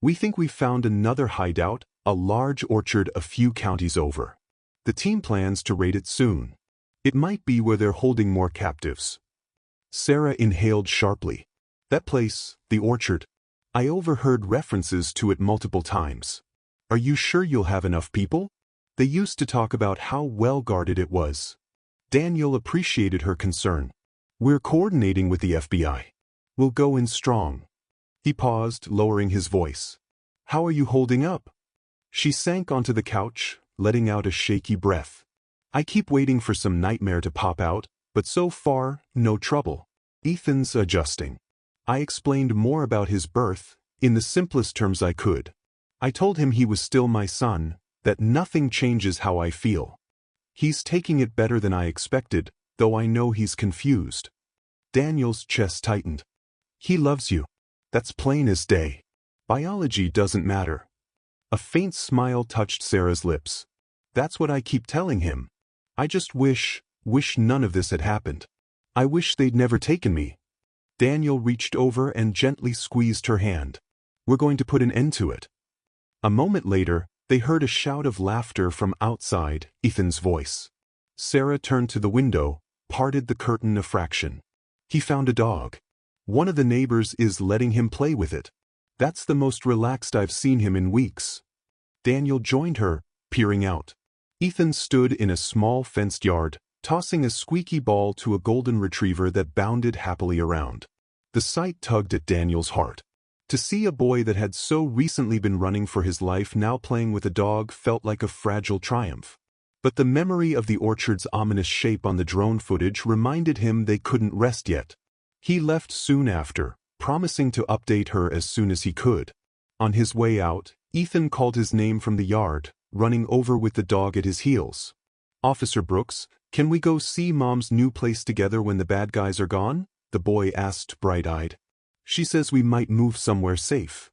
"We think we've found another hideout, a large orchard a few counties over. The team plans to raid it soon. It might be where they're holding more captives." Sarah inhaled sharply. "That place, the orchard. I overheard references to it multiple times. Are you sure you'll have enough people? They used to talk about how well guarded it was. Daniel appreciated her concern. We're coordinating with the FBI. We'll go in strong. He paused, lowering his voice. How are you holding up? She sank onto the couch, letting out a shaky breath. I keep waiting for some nightmare to pop out, but so far, no trouble. Ethan's adjusting. I explained more about his birth, in the simplest terms I could. I told him he was still my son, that nothing changes how I feel. He's taking it better than I expected, though I know he's confused. Daniel's chest tightened. He loves you. That's plain as day. Biology doesn't matter. A faint smile touched Sarah's lips. That's what I keep telling him. I just wish none of this had happened. I wish they'd never taken me. Daniel reached over and gently squeezed her hand. We're going to put an end to it. A moment later, they heard a shout of laughter from outside, Ethan's voice. Sarah turned to the window, parted the curtain a fraction. He found a dog. One of the neighbors is letting him play with it. That's the most relaxed I've seen him in weeks. Daniel joined her, peering out. Ethan stood in a small fenced yard, tossing a squeaky ball to a golden retriever that bounded happily around. The sight tugged at Daniel's heart. To see a boy that had so recently been running for his life now playing with a dog felt like a fragile triumph. But the memory of the orchard's ominous shape on the drone footage reminded him they couldn't rest yet. He left soon after, promising to update her as soon as he could. On his way out, Ethan called his name from the yard, running over with the dog at his heels. Officer Brooks, can we go see Mom's new place together when the bad guys are gone? The boy asked bright-eyed. She says we might move somewhere safe.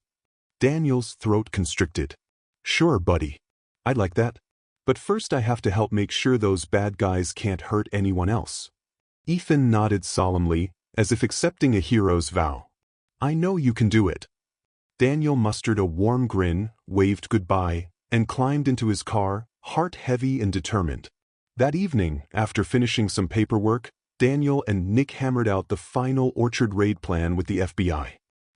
Daniel's throat constricted. Sure, buddy. I'd like that. But first I have to help make sure those bad guys can't hurt anyone else. Ethan nodded solemnly, as if accepting a hero's vow. I know you can do it. Daniel mustered a warm grin, waved goodbye, and climbed into his car, heart heavy and determined. That evening, after finishing some paperwork, Daniel and Nick hammered out the final orchard raid plan with the FBI.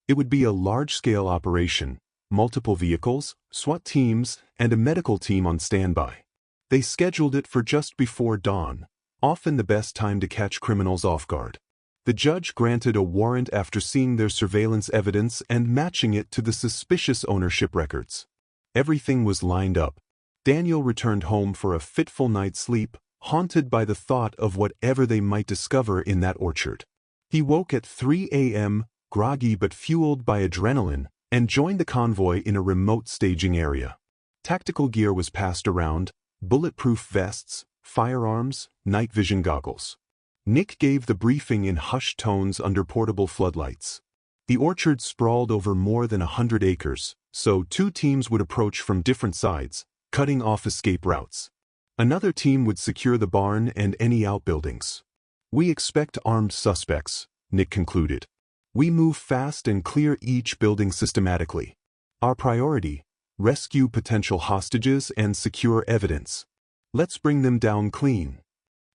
It would be a large-scale operation, multiple vehicles, SWAT teams, and a medical team on standby. They scheduled it for just before dawn, often the best time to catch criminals off guard. The judge granted a warrant after seeing their surveillance evidence and matching it to the suspicious ownership records. Everything was lined up. Daniel returned home for a fitful night's sleep, haunted by the thought of whatever they might discover in that orchard. He woke at 3 a.m., groggy but fueled by adrenaline, and joined the convoy in a remote staging area. Tactical gear was passed around, bulletproof vests, firearms, night vision goggles. Nick gave the briefing in hushed tones under portable floodlights. The orchard sprawled over more than 100 acres, so two teams would approach from different sides, cutting off escape routes. Another team would secure the barn and any outbuildings. We expect armed suspects, Nick concluded. We move fast and clear each building systematically. Our priority: rescue potential hostages and secure evidence. Let's bring them down clean.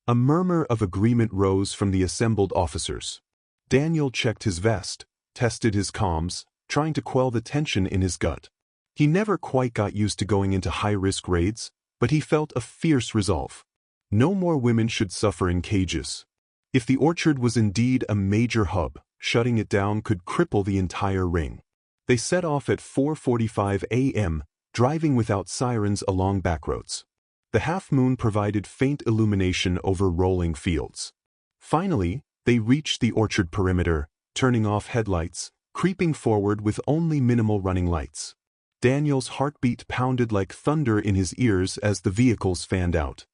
A murmur of agreement rose from the assembled officers. Daniel checked his vest, tested his comms, trying to quell the tension in his gut. He never quite got used to going into high-risk raids, but he felt a fierce resolve. No more women should suffer in cages. If the orchard was indeed a major hub, shutting it down could cripple the entire ring. They set off at 4:45 a.m., driving without sirens along backroads. The half-moon provided faint illumination over rolling fields. Finally, they reached the orchard perimeter, turning off headlights, creeping forward with only minimal running lights. Daniel's heartbeat pounded like thunder in his ears as the vehicles fanned out.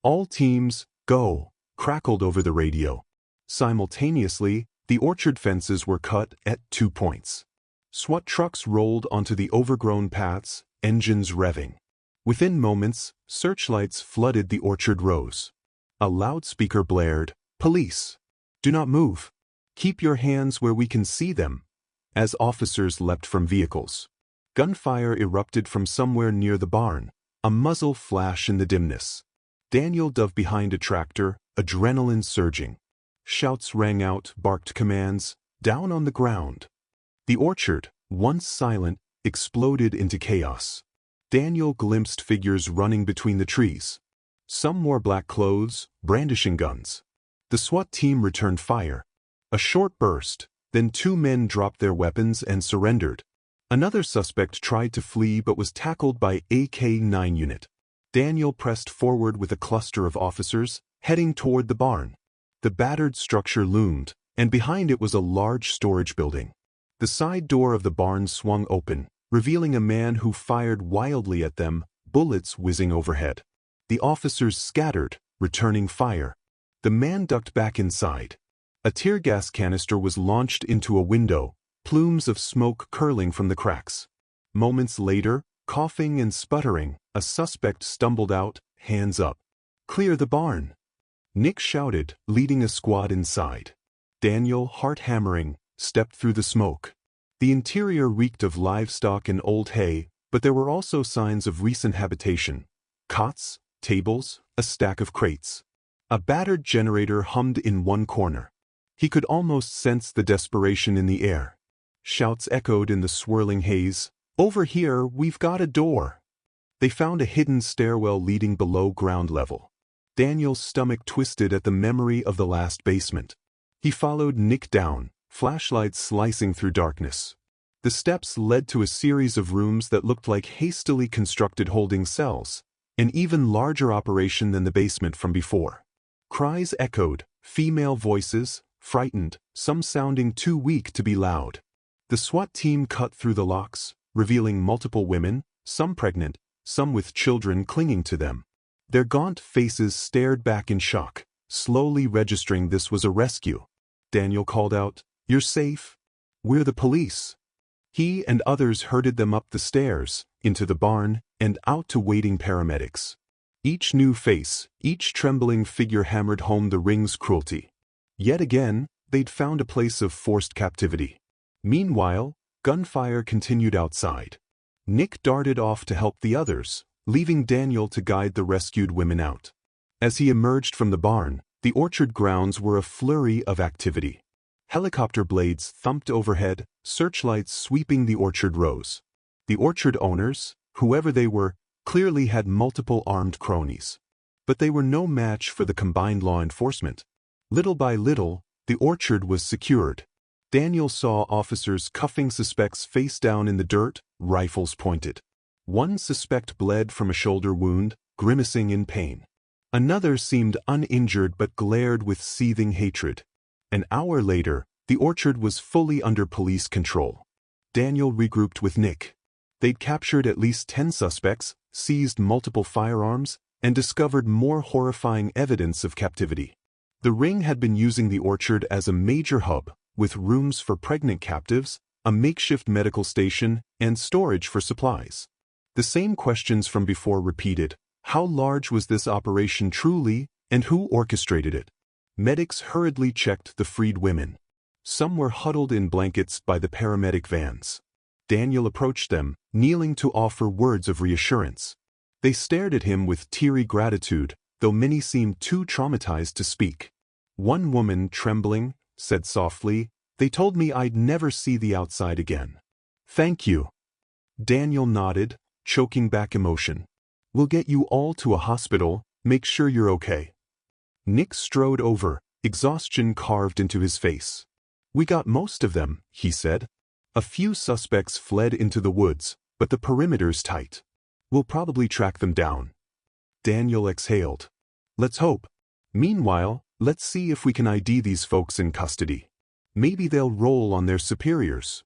All teams, go, crackled over the radio. Simultaneously, the orchard fences were cut at 2 points. SWAT trucks rolled onto the overgrown paths, engines revving. Within moments, searchlights flooded the orchard rows. A loudspeaker blared, "Police! Do not move! Keep your hands where we can see them!" as officers leapt from vehicles. Gunfire erupted from somewhere near the barn, a muzzle flash in the dimness. Daniel dove behind a tractor, adrenaline surging. Shouts rang out, barked commands, down on the ground. The orchard, once silent, exploded into chaos. Daniel glimpsed figures running between the trees. Some wore black clothes, brandishing guns. The SWAT team returned fire. A short burst, then 2 men dropped their weapons and surrendered. Another suspect tried to flee but was tackled by AK-9 unit. Daniel pressed forward with a cluster of officers, heading toward the barn. The battered structure loomed, and behind it was a large storage building. The side door of the barn swung open, revealing a man who fired wildly at them, bullets whizzing overhead. The officers scattered, returning fire. The man ducked back inside. A tear gas canister was launched into a window, plumes of smoke curling from the cracks. Moments later, coughing and sputtering, a suspect stumbled out, hands up. "Clear the barn!" Nick shouted, leading a squad inside. Daniel, heart hammering, stepped through the smoke. The interior reeked of livestock and old hay, but there were also signs of recent habitation. Cots, tables, a stack of crates. A battered generator hummed in one corner. He could almost sense the desperation in the air. Shouts echoed in the swirling haze. "Over here, we've got a door." They found a hidden stairwell leading below ground level. Daniel's stomach twisted at the memory of the last basement. He followed Nick down, flashlights slicing through darkness. The steps led to a series of rooms that looked like hastily constructed holding cells, an even larger operation than the basement from before. Cries echoed, female voices, frightened, some sounding too weak to be loud. The SWAT team cut through the locks, revealing multiple women, some pregnant, some with children clinging to them. Their gaunt faces stared back in shock, slowly registering this was a rescue. Daniel called out, "You're safe. We're the police." He and others herded them up the stairs, into the barn, and out to waiting paramedics. Each new face, each trembling figure hammered home the ring's cruelty. Yet again, they'd found a place of forced captivity. Meanwhile, gunfire continued outside. Nick darted off to help the others, leaving Daniel to guide the rescued women out. As he emerged from the barn, the orchard grounds were a flurry of activity. Helicopter blades thumped overhead, searchlights sweeping the orchard rows. The orchard owners, whoever they were, clearly had multiple armed cronies. But they were no match for the combined law enforcement. Little by little, the orchard was secured. Daniel saw officers cuffing suspects face down in the dirt, rifles pointed. One suspect bled from a shoulder wound, grimacing in pain. Another seemed uninjured but glared with seething hatred. An hour later, the orchard was fully under police control. Daniel regrouped with Nick. They'd captured at least 10 suspects, seized multiple firearms, and discovered more horrifying evidence of captivity. The ring had been using the orchard as a major hub, with rooms for pregnant captives, a makeshift medical station, and storage for supplies. The same questions from before repeated. How large was this operation truly, and who orchestrated it? Medics hurriedly checked the freed women. Some were huddled in blankets by the paramedic vans. Daniel approached them, kneeling to offer words of reassurance. They stared at him with teary gratitude, though many seemed too traumatized to speak. One woman, trembling, said softly, "They told me I'd never see the outside again." "Thank you." Daniel nodded, choking back emotion. "We'll get you all to a hospital, make sure you're okay." Nick strode over, exhaustion carved into his face. "We got most of them," he said. "A few suspects fled into the woods, but the perimeter's tight. We'll probably track them down." Daniel exhaled. "Let's hope. Meanwhile, let's see if we can ID these folks in custody. Maybe they'll roll on their superiors."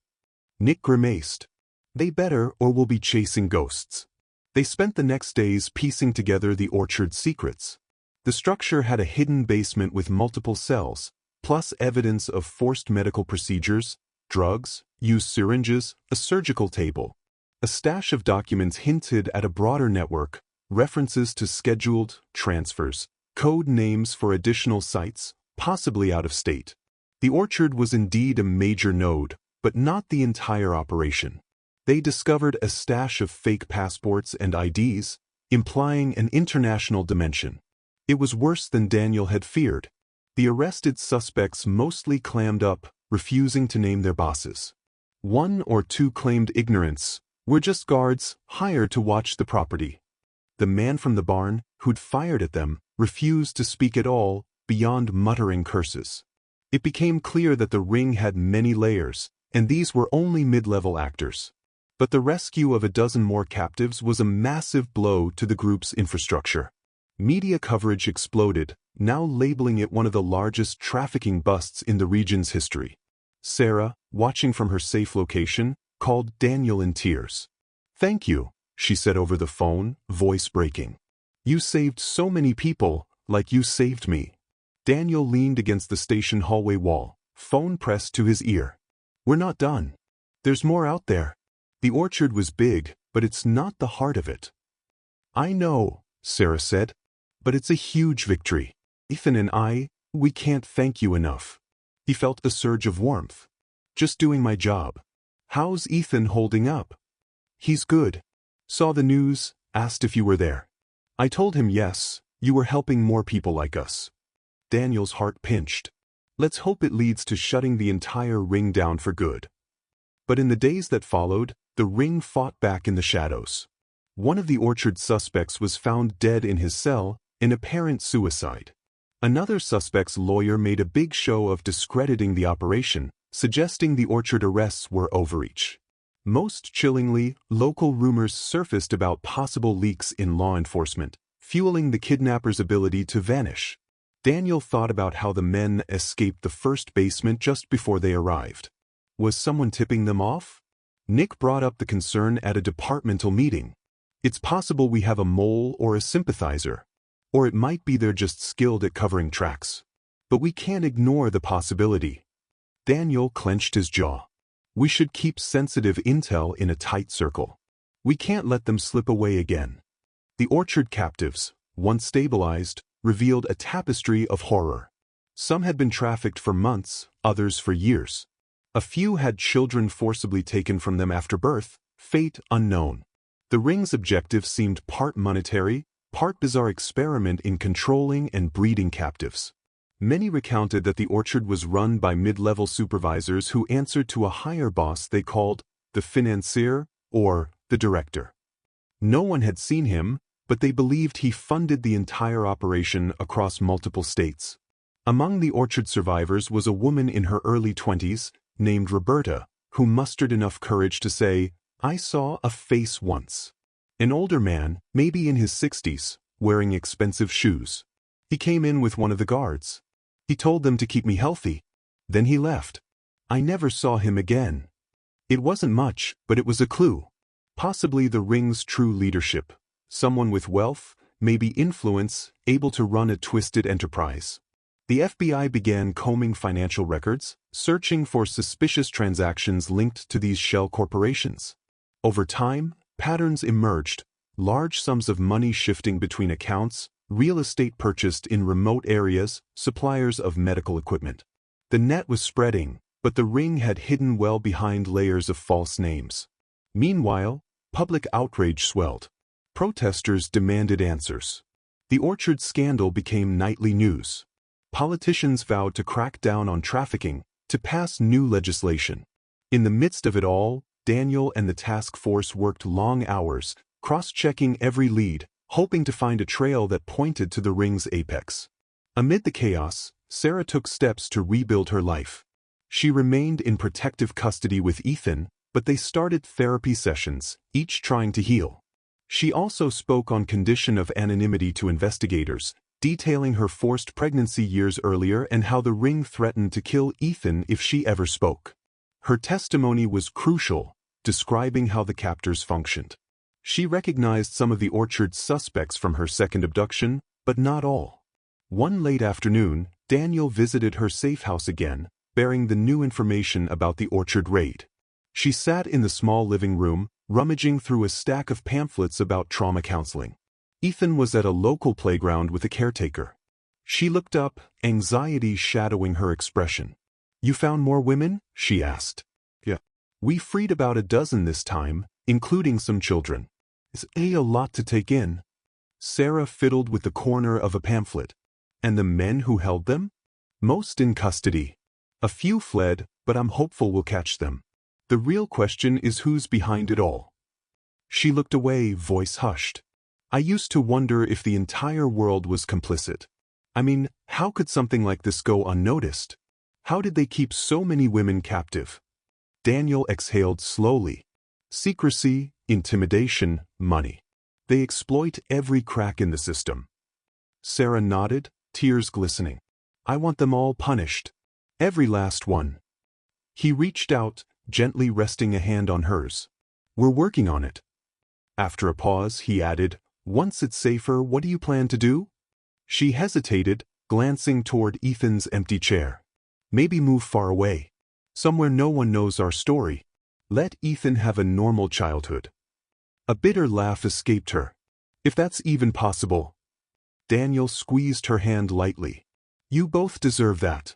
Nick grimaced. "They better, or we'll be chasing ghosts." They spent the next days piecing together the orchard's secrets. The structure had a hidden basement with multiple cells, plus evidence of forced medical procedures, drugs, used syringes, a surgical table. A stash of documents hinted at a broader network, references to scheduled transfers, code names for additional sites, possibly out of state. The orchard was indeed a major node, but not the entire operation. They discovered a stash of fake passports and IDs, implying an international dimension. It was worse than Daniel had feared. The arrested suspects mostly clammed up, refusing to name their bosses. One or two claimed ignorance, "We're just guards, hired to watch the property." The man from the barn, who'd fired at them, refused to speak at all, beyond muttering curses. It became clear that the ring had many layers, and these were only mid-level actors. But the rescue of a dozen more captives was a massive blow to the group's infrastructure. Media coverage exploded, now labeling it one of the largest trafficking busts in the region's history. Sarah, watching from her safe location, called Daniel in tears. "Thank you," she said over the phone, voice breaking. "You saved so many people, like you saved me." Daniel leaned against the station hallway wall, phone pressed to his ear. "We're not done. There's more out there. The orchard was big, but it's not the heart of it." "I know," Sarah said, "but it's a huge victory. Ethan and we can't thank you enough." He felt a surge of warmth. "Just doing my job." "How's Ethan holding up?" "He's good. Saw the news, asked if you were there. I told him yes, you were helping more people like us." Daniel's heart pinched. Let's hope it leads to shutting the entire ring down for good. But in the days that followed, the ring fought back in the shadows. One of the orchard suspects was found dead in his cell, an apparent suicide. Another suspect's lawyer made a big show of discrediting the operation, suggesting the orchard arrests were overreach. Most chillingly, local rumors surfaced about possible leaks in law enforcement, fueling the kidnappers' ability to vanish. Daniel thought about how the men escaped the first basement just before they arrived. Was someone tipping them off? Nick brought up the concern at a departmental meeting. "It's possible we have a mole or a sympathizer. Or it might be they're just skilled at covering tracks. But we can't ignore the possibility." Daniel clenched his jaw. "We should keep sensitive intel in a tight circle. We can't let them slip away again." The orchard captives, once stabilized, revealed a tapestry of horror. Some had been trafficked for months, others for years. A few had children forcibly taken from them after birth, fate unknown. The ring's objective seemed part monetary, part bizarre experiment in controlling and breeding captives. Many recounted that the orchard was run by mid-level supervisors who answered to a higher boss they called the financier or the director. No one had seen him, but they believed he funded the entire operation across multiple states. Among the orchard survivors was a woman in her early 20s, named Roberta, who mustered enough courage to say, "I saw a face once." An older man, maybe in his 60s, wearing expensive shoes. He came in with one of the guards. "He told them to keep me healthy. Then he left. I never saw him again." It wasn't much, but it was a clue. Possibly the ring's true leadership. Someone with wealth, maybe influence, able to run a twisted enterprise. The FBI began combing financial records, searching for suspicious transactions linked to these shell corporations. Over time, patterns emerged, large sums of money shifting between accounts, real estate purchased in remote areas, suppliers of medical equipment. The net was spreading, but the ring had hidden well behind layers of false names. Meanwhile, public outrage swelled. Protesters demanded answers. The orchard scandal became nightly news. Politicians vowed to crack down on trafficking, to pass new legislation. In the midst of it all, Daniel and the task force worked long hours, cross-checking every lead, hoping to find a trail that pointed to the ring's apex. Amid the chaos, Sarah took steps to rebuild her life. She remained in protective custody with Ethan, but they started therapy sessions, each trying to heal. She also spoke on condition of anonymity to investigators, detailing her forced pregnancy years earlier and how the ring threatened to kill Ethan if she ever spoke. Her testimony was crucial, describing how the captors functioned. She recognized some of the orchard's suspects from her second abduction, but not all. One late afternoon, Daniel visited her safe house again, bearing the new information about the orchard raid. She sat in the small living room, rummaging through a stack of pamphlets about trauma counseling. Ethan was at a local playground with a caretaker. She looked up, anxiety shadowing her expression. "You found more women?" she asked. "Yeah. We freed about a dozen this time, including some children. It's a lot to take in." Sarah fiddled with the corner of a pamphlet. "And the men who held them?" "Most in custody. A few fled, but I'm hopeful we'll catch them. The real question is who's behind it all." She looked away, voice hushed. I used to wonder if the entire world was complicit. I mean, how could something like this go unnoticed? How did they keep so many women captive? Daniel exhaled slowly. Secrecy, intimidation, money. They exploit every crack in the system. Sarah nodded, tears glistening. I want them all punished. Every last one. He reached out, gently resting a hand on hers. We're working on it. After a pause, he added, once it's safer, what do you plan to do? She hesitated, glancing toward Ethan's empty chair. Maybe move far away. Somewhere no one knows our story. Let Ethan have a normal childhood. A bitter laugh escaped her. If that's even possible. Daniel squeezed her hand lightly. You both deserve that.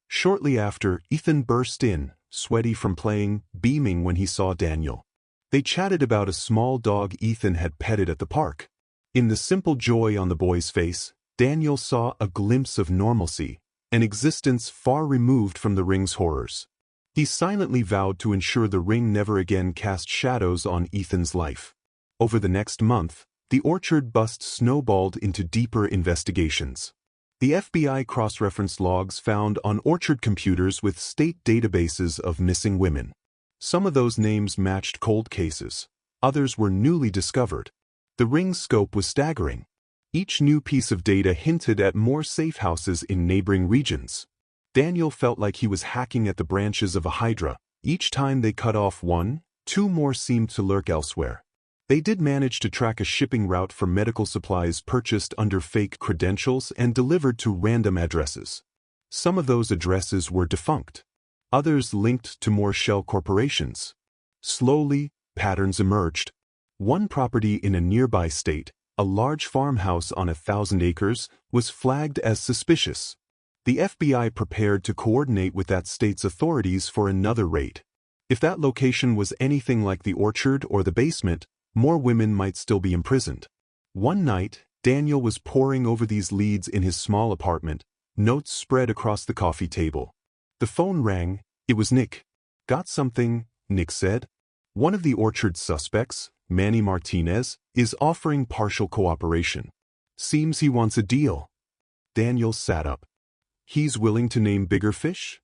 Shortly after, Ethan burst in, sweaty from playing, beaming when he saw Daniel. They chatted about a small dog Ethan had petted at the park. In the simple joy on the boy's face, Daniel saw a glimpse of normalcy, an existence far removed from the ring's horrors. He silently vowed to ensure the ring never again cast shadows on Ethan's life. Over the next month, the Orchard bust snowballed into deeper investigations. The FBI cross-referenced logs found on Orchard computers with state databases of missing women. Some of those names matched cold cases. Others were newly discovered. The ring's scope was staggering. Each new piece of data hinted at more safe houses in neighboring regions. Daniel felt like he was hacking at the branches of a hydra. Each time they cut off one, two more seemed to lurk elsewhere. They did manage to track a shipping route for medical supplies purchased under fake credentials and delivered to random addresses. Some of those addresses were defunct. Others linked to more shell corporations. Slowly, patterns emerged. One property in a nearby state, a large farmhouse on 1,000 acres, was flagged as suspicious. The FBI prepared to coordinate with that state's authorities for another raid. If that location was anything like the orchard or the basement, more women might still be imprisoned. One night, Daniel was poring over these leads in his small apartment, notes spread across the coffee table. The phone rang. It was Nick. Got something, Nick said. One of the orchard suspects, Manny Martinez, is offering partial cooperation. Seems he wants a deal. Daniel sat up. He's willing to name bigger fish?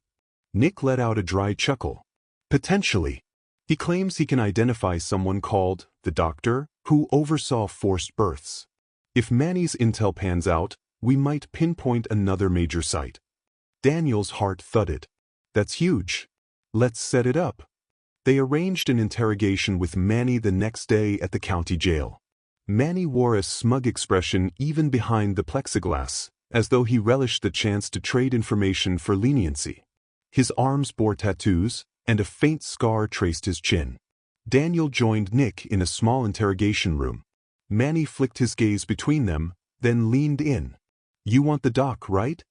Nick let out a dry chuckle. Potentially. He claims he can identify someone called the doctor who oversaw forced births. If Manny's intel pans out, we might pinpoint another major site. Daniel's heart thudded. That's huge. Let's set it up. They arranged an interrogation with Manny the next day at the county jail. Manny wore a smug expression even behind the plexiglass, as though he relished the chance to trade information for leniency. His arms bore tattoos, and a faint scar traced his chin. Daniel joined Nick in a small interrogation room. Manny flicked his gaze between them, then leaned in. You want the doc, right?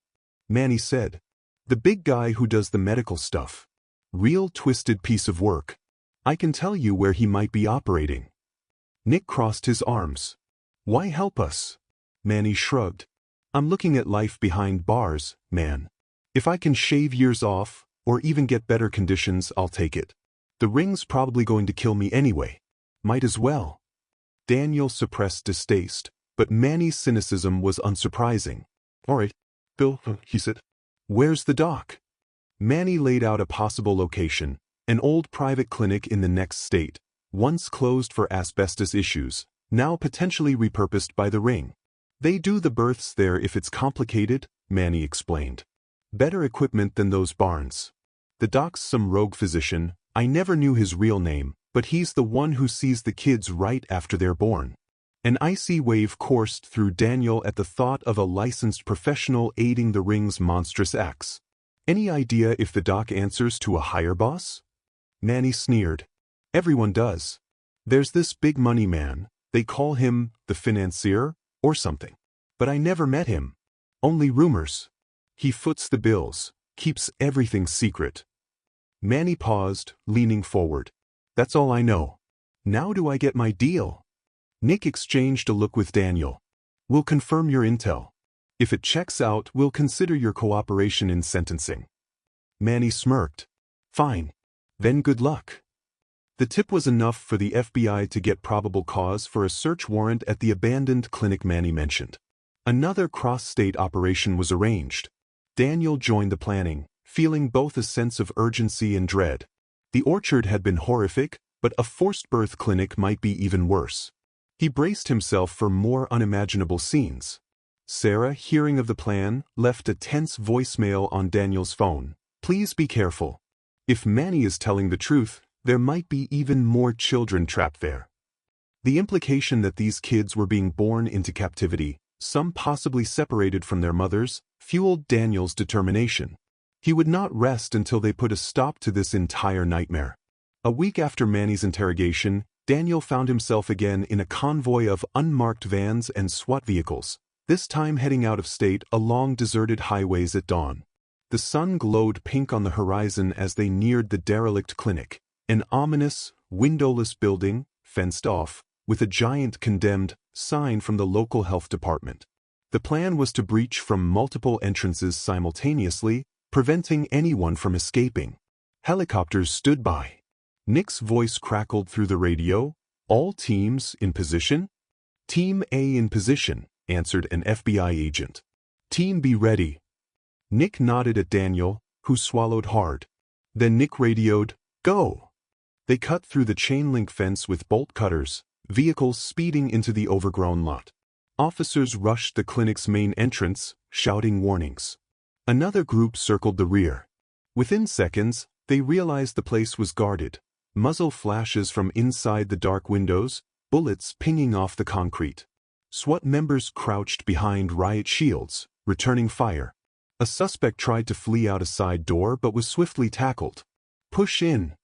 Manny said. The big guy who does the medical stuff. Real twisted piece of work. I can tell you where he might be operating. Nick crossed his arms. Why help us? Manny shrugged. I'm looking at life behind bars, man. If I can shave years off, or even get better conditions, I'll take it. The ring's probably going to kill me anyway. Might as well. Daniel suppressed distaste, but Manny's cynicism was unsurprising. All right, Bill, he said. Where's the doc? Manny laid out a possible location, an old private clinic in the next state, once closed for asbestos issues, now potentially repurposed by the ring. They do the births there if it's complicated, Manny explained. Better equipment than those barns. The doc's some rogue physician. I never knew his real name, but he's the one who sees the kids right after they're born. An icy wave coursed through Daniel at the thought of a licensed professional aiding the ring's monstrous acts. Any idea if the doc answers to a higher boss? Manny sneered. Everyone does. There's this big money man, they call him the financier or something. But I never met him. Only rumors. He foots the bills, keeps everything secret. Manny paused, leaning forward. That's all I know. Now do I get my deal? Nick exchanged a look with Daniel. We'll confirm your intel. If it checks out, we'll consider your cooperation in sentencing. Manny smirked. Fine. Then good luck. The tip was enough for the FBI to get probable cause for a search warrant at the abandoned clinic Manny mentioned. Another cross-state operation was arranged. Daniel joined the planning, feeling both a sense of urgency and dread. The orchard had been horrific, but a forced birth clinic might be even worse. He braced himself for more unimaginable scenes. Sarah, hearing of the plan, left a tense voicemail on Daniel's phone. "Please be careful. If Manny is telling the truth, there might be even more children trapped there." The implication that these kids were being born into captivity, some possibly separated from their mothers, fueled Daniel's determination. He would not rest until they put a stop to this entire nightmare. A week after Manny's interrogation, Daniel found himself again in a convoy of unmarked vans and SWAT vehicles, this time heading out of state along deserted highways at dawn. The sun glowed pink on the horizon as they neared the derelict clinic, an ominous, windowless building, fenced off, with a giant condemned sign from the local health department. The plan was to breach from multiple entrances simultaneously, preventing anyone from escaping. Helicopters stood by. Nick's voice crackled through the radio. "All teams in position?" "Team A in position," answered an FBI agent. "Team B ready." Nick nodded at Daniel, who swallowed hard. Then Nick radioed, "Go!" They cut through the chain-link fence with bolt cutters, vehicles speeding into the overgrown lot. Officers rushed the clinic's main entrance, shouting warnings. Another group circled the rear. Within seconds, they realized the place was guarded. Muzzle flashes from inside the dark windows, bullets pinging off the concrete. SWAT members crouched behind riot shields, returning fire. A suspect tried to flee out a side door but was swiftly tackled. "Push in!"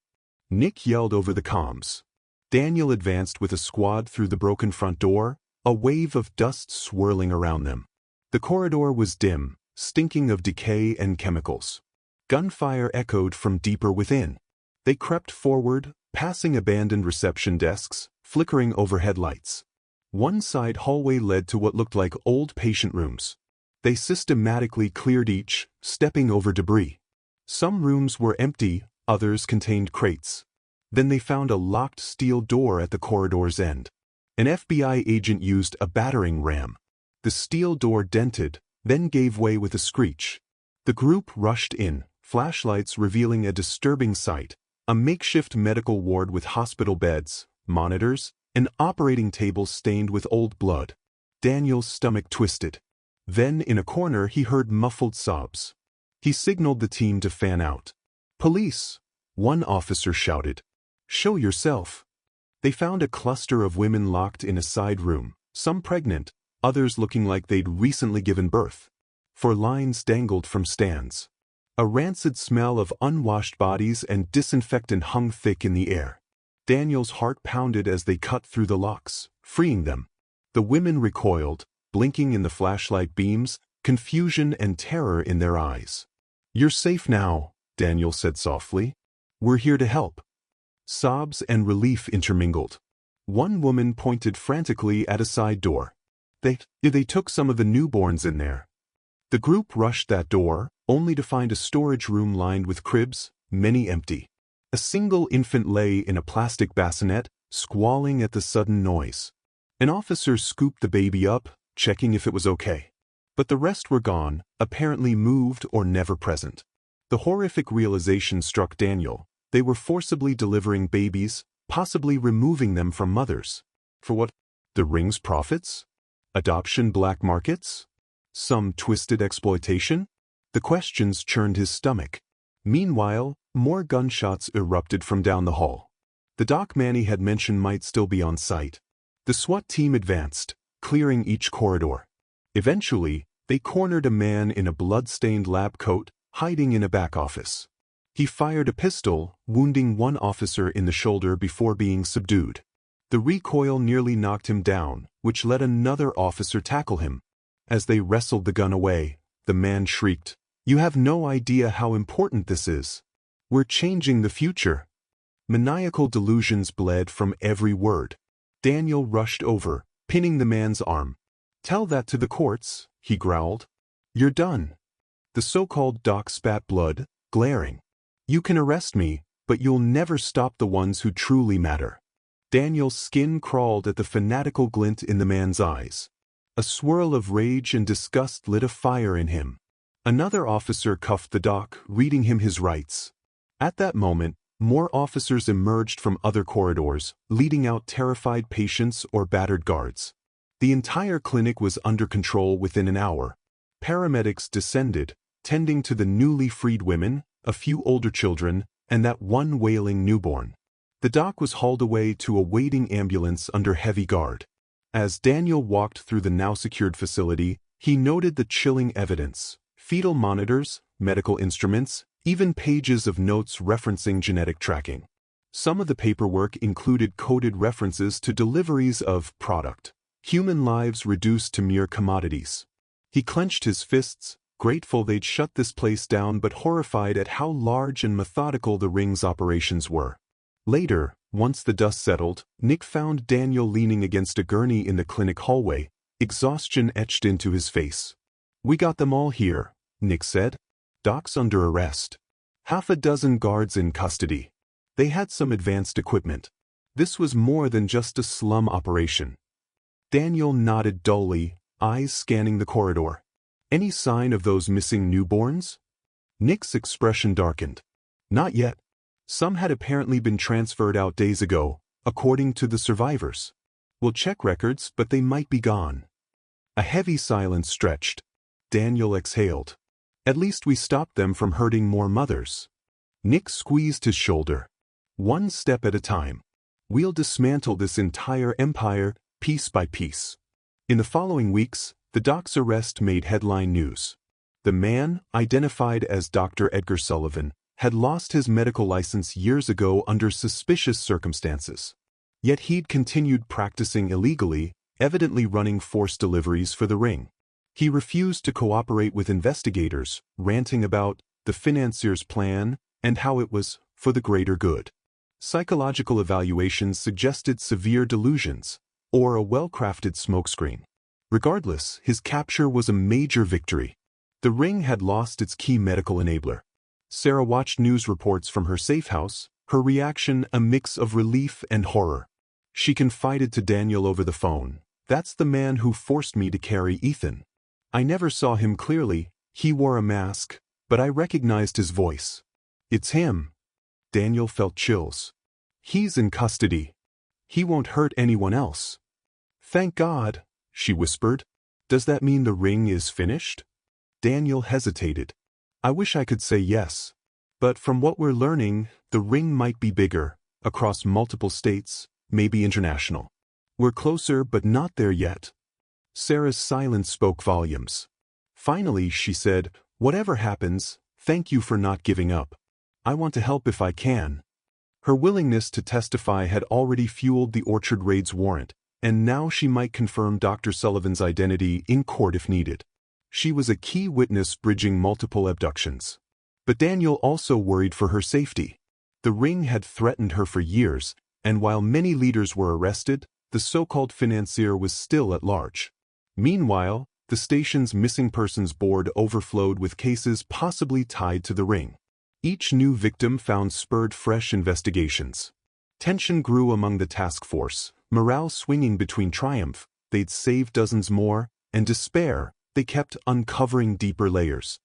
Nick yelled over the comms. Daniel advanced with a squad through the broken front door, a wave of dust swirling around them. The corridor was dim, stinking of decay and chemicals. Gunfire echoed from deeper within. They crept forward, passing abandoned reception desks, flickering overhead lights. One side hallway led to what looked like old patient rooms. They systematically cleared each, stepping over debris. Some rooms were empty, others contained crates. Then they found a locked steel door at the corridor's end. An FBI agent used a battering ram. The steel door dented, then gave way with a screech. The group rushed in, flashlights revealing a disturbing sight: a makeshift medical ward with hospital beds, monitors, an operating table stained with old blood. Daniel's stomach twisted. Then, in a corner, he heard muffled sobs. He signaled the team to fan out. "Police!" one officer shouted. "Show yourself." They found a cluster of women locked in a side room, some pregnant, others looking like they'd recently given birth. For lines dangled from stands. A rancid smell of unwashed bodies and disinfectant hung thick in the air. Daniel's heart pounded as they cut through the locks, freeing them. The women recoiled, blinking in the flashlight beams, confusion and terror in their eyes. "You're safe now," Daniel said softly. "We're here to help." Sobs and relief intermingled. One woman pointed frantically at a side door. They took some of the newborns in there." The group rushed that door, only to find a storage room lined with cribs, many empty. A single infant lay in a plastic bassinet, squalling at the sudden noise. An officer scooped the baby up, checking if it was okay. But the rest were gone, apparently moved or never present. The horrific realization struck Daniel. They were forcibly delivering babies, possibly removing them from mothers. For what? The ring's profits? Adoption black markets? Some twisted exploitation? The questions churned his stomach. Meanwhile, more gunshots erupted from down the hall. The doc Manny had mentioned might still be on site. The SWAT team advanced, clearing each corridor. Eventually, they cornered a man in a blood-stained lab coat, hiding in a back office. He fired a pistol, wounding one officer in the shoulder before being subdued. The recoil nearly knocked him down, which let another officer tackle him. As they wrestled the gun away, the man shrieked, "You have no idea how important this is. We're changing the future." Maniacal delusions bled from every word. Daniel rushed over, pinning the man's arm. "Tell that to the courts," he growled. "You're done." The so-called doc spat blood, glaring. "You can arrest me, but you'll never stop the ones who truly matter. Daniel's skin crawled at the fanatical glint in the man's eyes. A swirl of rage and disgust lit a fire in him. Another officer cuffed the doc, reading him his rights. At that moment, more officers emerged from other corridors, leading out terrified patients or battered guards. The entire clinic was under control within an hour. Paramedics descended, tending to the newly freed women, a few older children, and that one wailing newborn. The doc was hauled away to a waiting ambulance under heavy guard. As Daniel walked through the now secured facility, he noted the chilling evidence: fetal monitors, medical instruments, even pages of notes referencing genetic tracking. Some of the paperwork included coded references to deliveries of product, human lives reduced to mere commodities. He clenched his fists, grateful they'd shut this place down but horrified at how large and methodical the ring's operations were. Later, once the dust settled, Nick found Daniel leaning against a gurney in the clinic hallway, exhaustion etched into his face. "We got them all here," Nick said. "Doc's under arrest. Half a dozen guards in custody. They had some advanced equipment. This was more than just a slum operation." Daniel nodded dully, eyes scanning the corridor. "Any sign of those missing newborns?" Nick's expression darkened. "Not yet. Some had apparently been transferred out days ago, according to the survivors. We'll check records, but they might be gone." A heavy silence stretched. Daniel exhaled. "At least we stopped them from hurting more mothers." Nick squeezed his shoulder. "One step at a time. We'll dismantle this entire empire, piece by piece." In the following weeks, the doc's arrest made headline news. The man, identified as Dr. Edgar Sullivan, had lost his medical license years ago under suspicious circumstances. Yet he'd continued practicing illegally, evidently running forced deliveries for the ring. He refused to cooperate with investigators, ranting about the financier's plan and how it was for the greater good. Psychological evaluations suggested severe delusions, or a well-crafted smokescreen. Regardless, his capture was a major victory. The ring had lost its key medical enabler. Sarah watched news reports from her safe house, her reaction a mix of relief and horror. She confided to Daniel over the phone, "That's the man who forced me to carry Ethan. I never saw him clearly, he wore a mask, but I recognized his voice. It's him." Daniel felt chills. "He's in custody. He won't hurt anyone else." "Thank God," she whispered. "Does that mean the ring is finished?" Daniel hesitated. "I wish I could say yes. But from what we're learning, the ring might be bigger, across multiple states, maybe international. We're closer but not there yet." Sarah's silence spoke volumes. Finally, she said, "Whatever happens, thank you for not giving up. I want to help if I can." Her willingness to testify had already fueled the Orchard raid's warrant, and now she might confirm Dr. Sullivan's identity in court if needed. She was a key witness bridging multiple abductions. But Daniel also worried for her safety. The ring had threatened her for years, and while many leaders were arrested, the so-called financier was still at large. Meanwhile, the station's missing persons board overflowed with cases possibly tied to the ring. Each new victim found spurred fresh investigations. Tension grew among the task force, morale swinging between triumph, they'd saved dozens more, and despair, they kept uncovering deeper layers.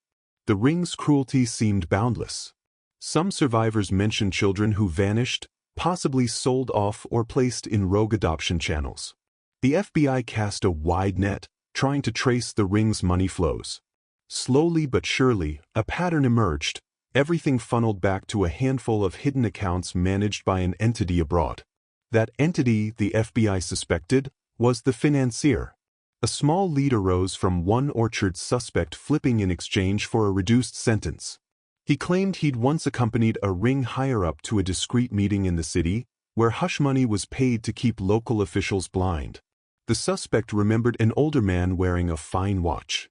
The ring's cruelty seemed boundless. Some survivors mentioned children who vanished, possibly sold off or placed in rogue adoption channels. The FBI cast a wide net, trying to trace the ring's money flows. Slowly but surely, a pattern emerged. Everything funneled back to a handful of hidden accounts managed by an entity abroad. That entity, the FBI suspected, was the financier. A small lead arose from one Orchard suspect flipping in exchange for a reduced sentence. He claimed he'd once accompanied a ring higher-up to a discreet meeting in the city, where hush money was paid to keep local officials blind. The suspect remembered an older man wearing a fine watch.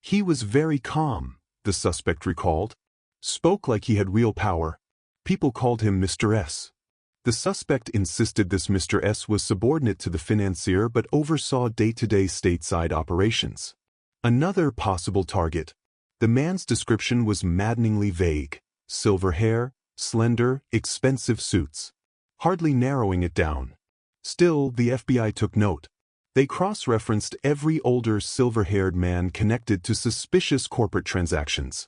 He was very calm, the suspect recalled. Spoke like he had real power. People called him Mr. S. The suspect insisted this Mr. S was subordinate to the financier but oversaw day-to-day stateside operations. Another possible target. The man's description was maddeningly vague. Silver hair, slender, expensive suits, hardly narrowing it down. Still, the FBI took note. They cross-referenced every older silver-haired man connected to suspicious corporate transactions.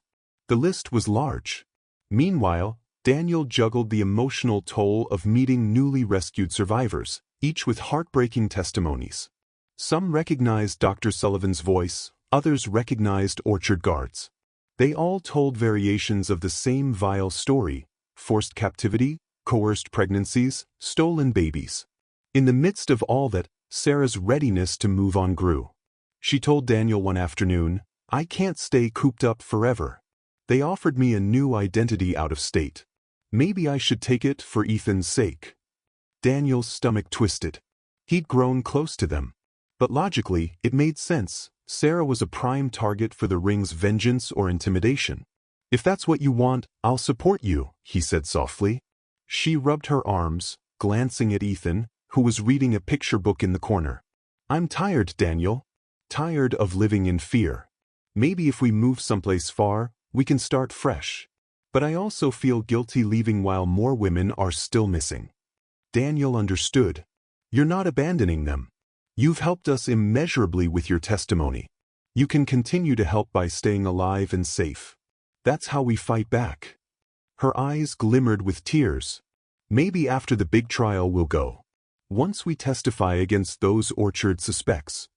The list was large. Meanwhile, Daniel juggled the emotional toll of meeting newly rescued survivors, each with heartbreaking testimonies. Some recognized Dr. Sullivan's voice, others recognized orchard guards. They all told variations of the same vile story: forced captivity, coerced pregnancies, stolen babies. In the midst of all that, Sarah's readiness to move on grew. She told Daniel one afternoon, "I can't stay cooped up forever. They offered me a new identity out of state. Maybe I should take it for Ethan's sake." Daniel's stomach twisted. He'd grown close to them. But logically, it made sense. Sarah was a prime target for the ring's vengeance or intimidation. "If that's what you want, I'll support you," he said softly. She rubbed her arms, glancing at Ethan, who was reading a picture book in the corner. "I'm tired, Daniel. Tired of living in fear. Maybe if we move someplace far, we can start fresh. But I also feel guilty leaving while more women are still missing." Daniel understood. "You're not abandoning them. You've helped us immeasurably with your testimony. You can continue to help by staying alive and safe. That's how we fight back." Her eyes glimmered with tears. "Maybe after the big trial we'll go. Once we testify against those Orchard suspects."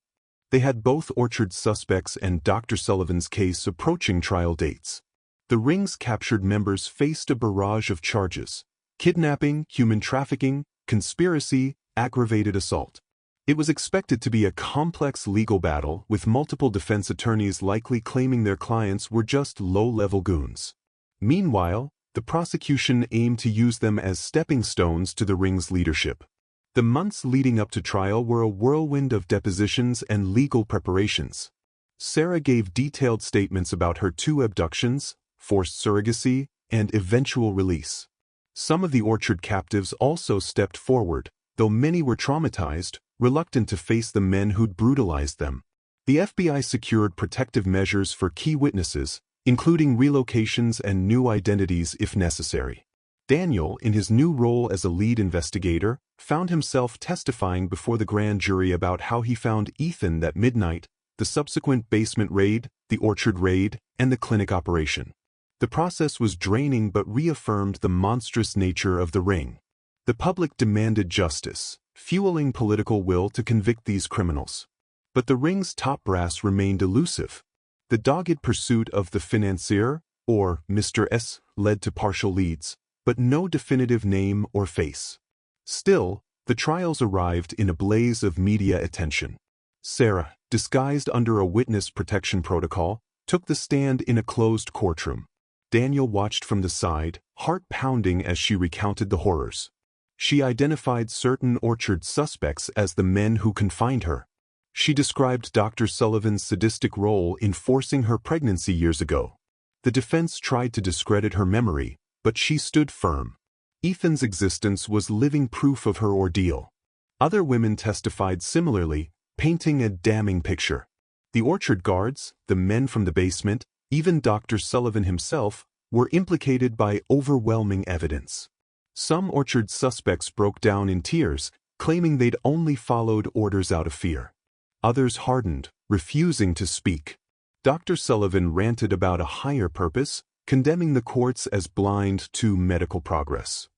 They had both Orchard suspects and Dr. Sullivan's case approaching trial dates. The ring's captured members faced a barrage of charges: kidnapping, human trafficking, conspiracy, aggravated assault. It was expected to be a complex legal battle, with multiple defense attorneys likely claiming their clients were just low-level goons. Meanwhile, the prosecution aimed to use them as stepping stones to the ring's leadership. The months leading up to trial were a whirlwind of depositions and legal preparations. Sarah gave detailed statements about her 2 abductions, forced surrogacy, and eventual release. Some of the Orchard captives also stepped forward, though many were traumatized, reluctant to face the men who'd brutalized them. The FBI secured protective measures for key witnesses, including relocations and new identities if necessary. Daniel, in his new role as a lead investigator, found himself testifying before the grand jury about how he found Ethan that midnight, the subsequent basement raid, the Orchard raid, and the clinic operation. The process was draining but reaffirmed the monstrous nature of the ring. The public demanded justice, fueling political will to convict these criminals. But the ring's top brass remained elusive. The dogged pursuit of the financier, or Mr. S, led to partial leads, but no definitive name or face. Still, the trials arrived in a blaze of media attention. Sarah, disguised under a witness protection protocol, took the stand in a closed courtroom. Daniel watched from the side, heart pounding as she recounted the horrors. She identified certain Orchard suspects as the men who confined her. She described Dr. Sullivan's sadistic role in forcing her pregnancy years ago. The defense tried to discredit her memory, but she stood firm. Ethan's existence was living proof of her ordeal. Other women testified similarly, painting a damning picture. The Orchard guards, the men from the basement, even Dr. Sullivan himself, were implicated by overwhelming evidence. Some Orchard suspects broke down in tears, claiming they'd only followed orders out of fear. Others hardened, refusing to speak. Dr. Sullivan ranted about a higher purpose, condemning the courts as blind to medical progress.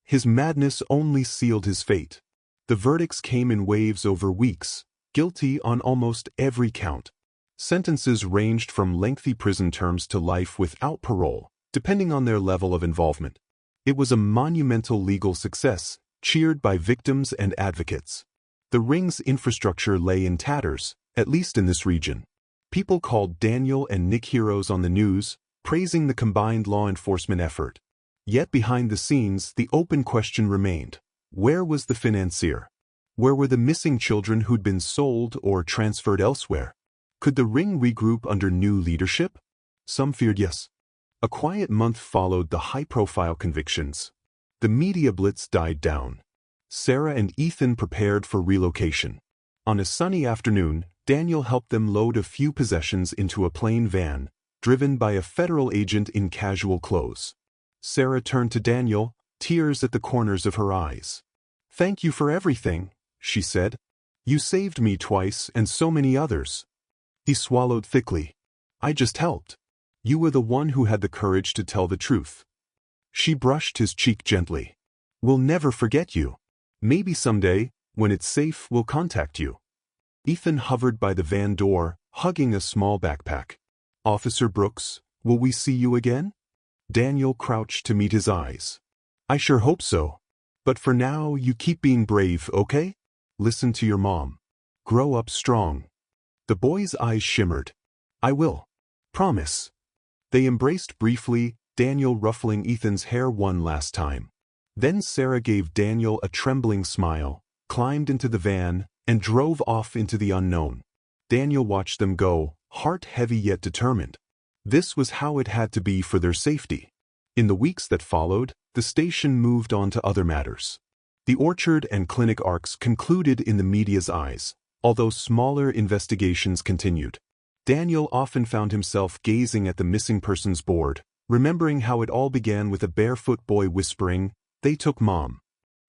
His madness only sealed his fate. The verdicts came in waves over weeks, guilty on almost every count. Sentences ranged from lengthy prison terms to life without parole, depending on their level of involvement. It was a monumental legal success, cheered by victims and advocates. The ring's infrastructure lay in tatters, at least in this region. People called Daniel and Nick heroes on the news, praising the combined law enforcement effort. Yet behind the scenes, the open question remained: where was the financier? Where were the missing children who'd been sold or transferred elsewhere? Could the ring regroup under new leadership? Some feared yes. A quiet month followed the high-profile convictions. The media blitz died down. Sarah and Ethan prepared for relocation. On a sunny afternoon, Daniel helped them load a few possessions into a plain van, driven by a federal agent in casual clothes. Sarah turned to Daniel, tears at the corners of her eyes. "Thank you for everything," she said. "You saved me twice and so many others." He swallowed thickly. "I just helped. You were the one who had the courage to tell the truth." She brushed his cheek gently. "We'll never forget you. Maybe someday, when it's safe, we'll contact you." Ethan hovered by the van door, hugging a small backpack. "Officer Brooks, will we see you again?" Daniel crouched to meet his eyes. "I sure hope so. But for now, you keep being brave, okay? Listen to your mom. Grow up strong." The boy's eyes shimmered. "I will. Promise." They embraced briefly, Daniel ruffling Ethan's hair one last time. Then Sarah gave Daniel a trembling smile, climbed into the van, and drove off into the unknown. Daniel watched them go, heart heavy yet determined. This was how it had to be for their safety. In the weeks that followed, the station moved on to other matters. The orchard and clinic arcs concluded in the media's eyes, although smaller investigations continued. Daniel often found himself gazing at the missing persons board, remembering how it all began with a barefoot boy whispering, "They took Mom."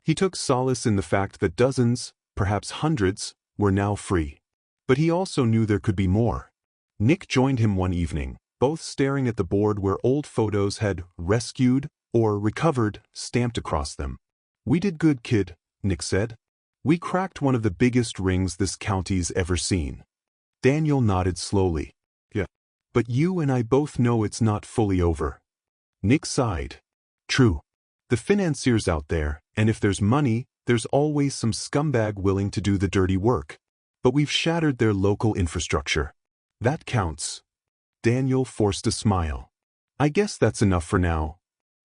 He took solace in the fact that dozens, perhaps hundreds, were now free. But he also knew there could be more. Nick joined him one evening, both staring at the board where old photos had "rescued" or "recovered" stamped across them. "We did good, kid," Nick said. "We cracked one of the biggest rings this county's ever seen." Daniel nodded slowly. "Yeah. But you and I both know it's not fully over." Nick sighed. "True. The financier's out there, and if there's money, there's always some scumbag willing to do the dirty work. But we've shattered their local infrastructure. That counts." Daniel forced a smile. "I guess that's enough for now."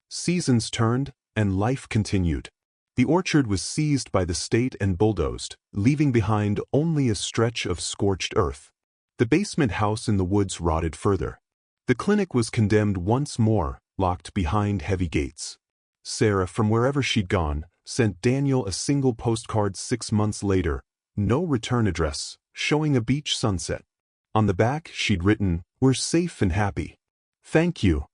Seasons turned, and life continued. The orchard was seized by the state and bulldozed, leaving behind only a stretch of scorched earth. The basement house in the woods rotted further. The clinic was condemned once more, locked behind heavy gates. Sarah, from wherever she'd gone, sent Daniel a single postcard 6 months later, no return address, showing a beach sunset. On the back, she'd written, "We're safe and happy. Thank you."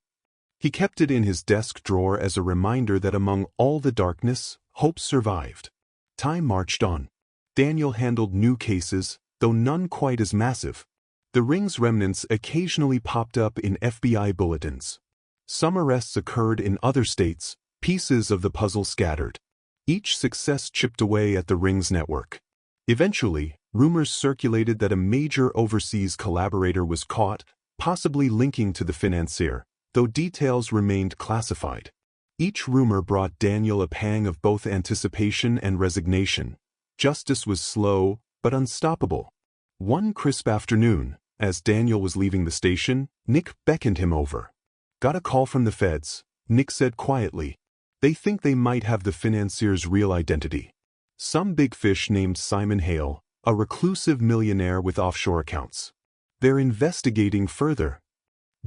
He kept it in his desk drawer as a reminder that among all the darkness, hope survived. Time marched on. Daniel handled new cases, though none quite as massive. The ring's remnants occasionally popped up in FBI bulletins. Some arrests occurred in other states, pieces of the puzzle scattered. Each success chipped away at the ring's network. Eventually, rumors circulated that a major overseas collaborator was caught, possibly linking to the financier, though details remained classified. Each rumor brought Daniel a pang of both anticipation and resignation. Justice was slow, but unstoppable. One crisp afternoon, as Daniel was leaving the station, Nick beckoned him over. "Got a call from the feds," Nick said quietly. "They think they might have the financier's real identity. Some big fish named Simon Hale, a reclusive millionaire with offshore accounts. They're investigating further."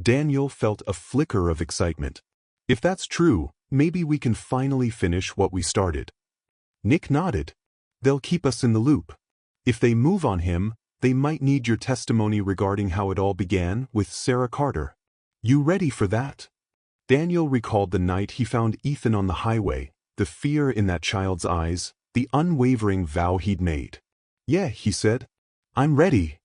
Daniel felt a flicker of excitement. "If that's true, maybe we can finally finish what we started." Nick nodded. "They'll keep us in the loop. If they move on him, they might need your testimony regarding how it all began with Sarah Carter. You ready for that?" Daniel recalled the night he found Ethan on the highway, the fear in that child's eyes, the unwavering vow he'd made. "Yeah," he said. "I'm ready."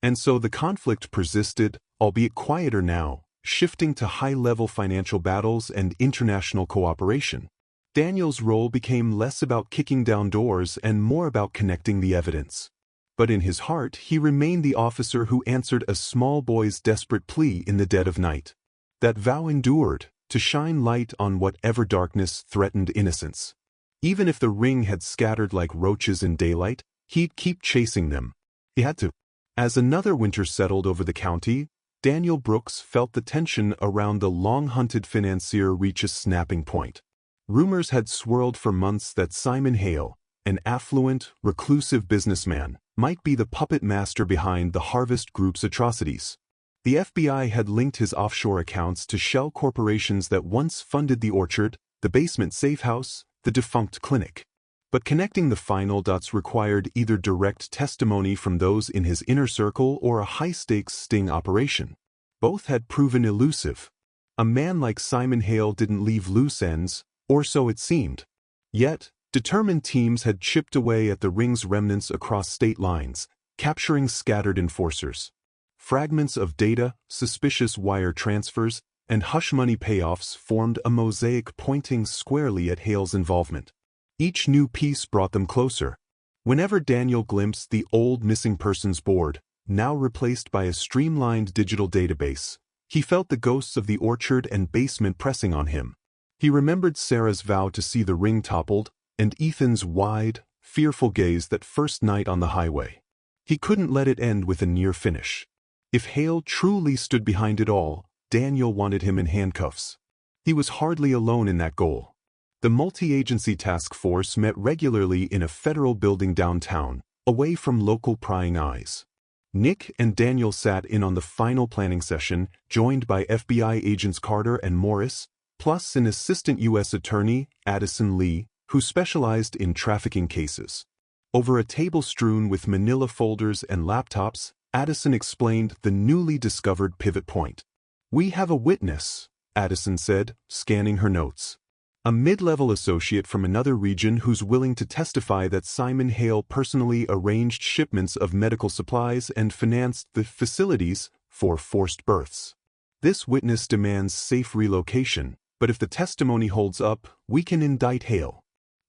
And so the conflict persisted, albeit quieter now, shifting to high-level financial battles and international cooperation. Daniel's role became less about kicking down doors and more about connecting the evidence. But in his heart, he remained the officer who answered a small boy's desperate plea in the dead of night. That vow endured, to shine light on whatever darkness threatened innocence. Even if the ring had scattered like roaches in daylight, he'd keep chasing them. He had to. As another winter settled over the county, Daniel Brooks felt the tension around the long-hunted financier reach a snapping point. Rumors had swirled for months that Simon Hale, an affluent, reclusive businessman, might be the puppet master behind the Harvest Group's atrocities. The FBI had linked his offshore accounts to shell corporations that once funded the orchard, the basement safe house, the defunct clinic. But connecting the final dots required either direct testimony from those in his inner circle or a high-stakes sting operation. Both had proven elusive. A man like Simon Hale didn't leave loose ends, or so it seemed. Yet, determined teams had chipped away at the ring's remnants across state lines, capturing scattered enforcers. Fragments of data, suspicious wire transfers, and hush-money payoffs formed a mosaic pointing squarely at Hale's involvement. Each new piece brought them closer. Whenever Daniel glimpsed the old missing persons board, now replaced by a streamlined digital database, he felt the ghosts of the orchard and basement pressing on him. He remembered Sarah's vow to see the ring toppled, and Ethan's wide, fearful gaze that first night on the highway. He couldn't let it end with a near finish. If Hale truly stood behind it all, Daniel wanted him in handcuffs. He was hardly alone in that goal. The multi-agency task force met regularly in a federal building downtown, away from local prying eyes. Nick and Daniel sat in on the final planning session, joined by FBI agents Carter and Morris, plus an assistant U.S. attorney, Addison Lee, who specialized in trafficking cases. Over a table strewn with manila folders and laptops, Addison explained the newly discovered pivot point. "We have a witness," Addison said, scanning her notes. "A mid-level associate from another region who's willing to testify that Simon Hale personally arranged shipments of medical supplies and financed the facilities for forced births. This witness demands safe relocation, but if the testimony holds up, we can indict Hale.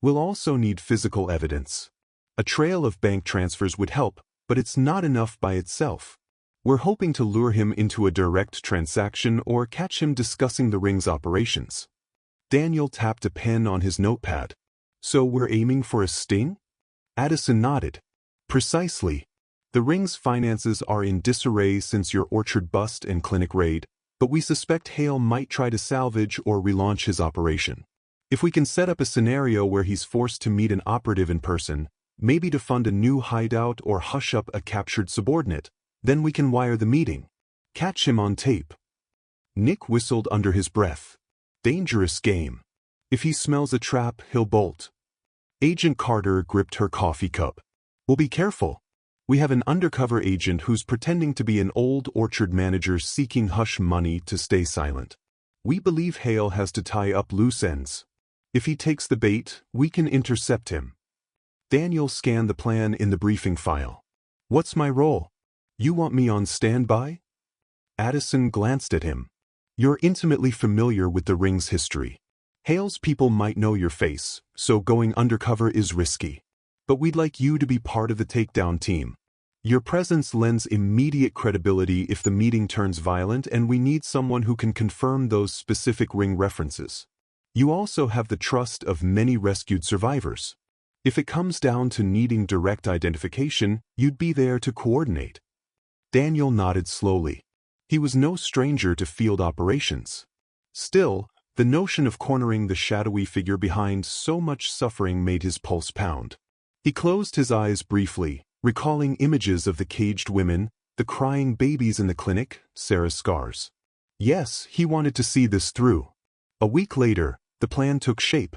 We'll also need physical evidence. A trail of bank transfers would help, but it's not enough by itself. We're hoping to lure him into a direct transaction or catch him discussing the ring's operations." Daniel tapped a pen on his notepad. "So we're aiming for a sting?" Addison nodded. "Precisely. The ring's finances are in disarray since your orchard bust and clinic raid, but we suspect Hale might try to salvage or relaunch his operation. If we can set up a scenario where he's forced to meet an operative in person, maybe to fund a new hideout or hush up a captured subordinate, then we can wire the meeting. Catch him on tape." Nick whistled under his breath. "Dangerous game. If he smells a trap, he'll bolt." Agent Carter gripped her coffee cup. "We'll be careful. We have an undercover agent who's pretending to be an old orchard manager seeking hush money to stay silent. We believe Hale has to tie up loose ends. If he takes the bait, we can intercept him." Daniel scanned the plan in the briefing file. "What's my role? You want me on standby?" Addison glanced at him. "You're intimately familiar with the ring's history. Hale's people might know your face, so going undercover is risky. But we'd like you to be part of the takedown team. Your presence lends immediate credibility if the meeting turns violent, and we need someone who can confirm those specific ring references. You also have the trust of many rescued survivors. If it comes down to needing direct identification, you'd be there to coordinate." Daniel nodded slowly. He was no stranger to field operations. Still, the notion of cornering the shadowy figure behind so much suffering made his pulse pound. He closed his eyes briefly, recalling images of the caged women, the crying babies in the clinic, Sarah's scars. Yes, he wanted to see this through. A week later, the plan took shape.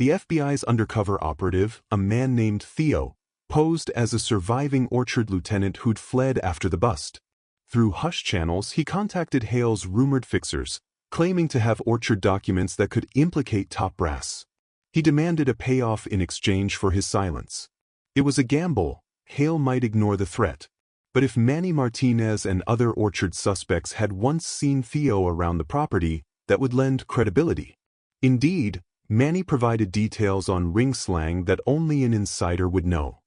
The FBI's undercover operative, a man named Theo, posed as a surviving orchard lieutenant who'd fled after the bust. Through hush channels, he contacted Hale's rumored fixers, claiming to have orchard documents that could implicate top brass. He demanded a payoff in exchange for his silence. It was a gamble. Hale might ignore the threat. But if Manny Martinez and other orchard suspects had once seen Theo around the property, that would lend credibility. Indeed, Manny provided details on ring slang that only an insider would know.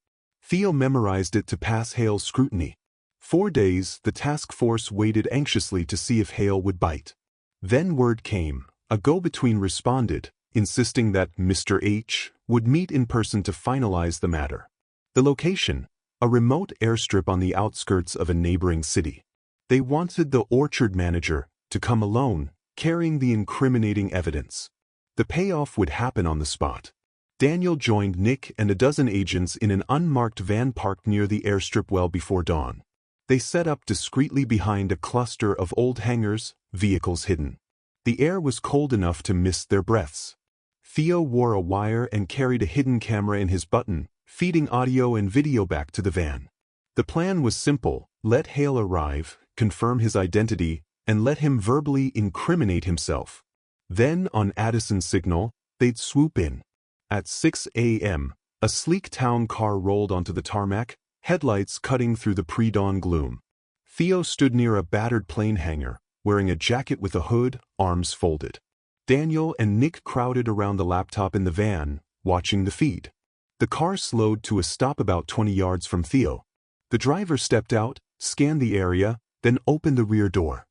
Theo memorized it to pass Hale's scrutiny. 4 days, the task force waited anxiously to see if Hale would bite. Then word came. A go-between responded, insisting that Mr. H would meet in person to finalize the matter. The location: a remote airstrip on the outskirts of a neighboring city. They wanted the orchard manager to come alone, carrying the incriminating evidence. The payoff would happen on the spot. Daniel joined Nick and a dozen agents in an unmarked van parked near the airstrip well before dawn. They set up discreetly behind a cluster of old hangars, vehicles hidden. The air was cold enough to mist their breaths. Theo wore a wire and carried a hidden camera in his button, feeding audio and video back to the van. The plan was simple: let Hale arrive, confirm his identity, and let him verbally incriminate himself. Then, on Addison's signal, they'd swoop in. At 6 a.m., a sleek town car rolled onto the tarmac, headlights cutting through the pre-dawn gloom. Theo stood near a battered plane hangar, wearing a jacket with a hood, arms folded. Daniel and Nick crowded around the laptop in the van, watching the feed. The car slowed to a stop about 20 yards from Theo. The driver stepped out, scanned the area, then opened the rear door.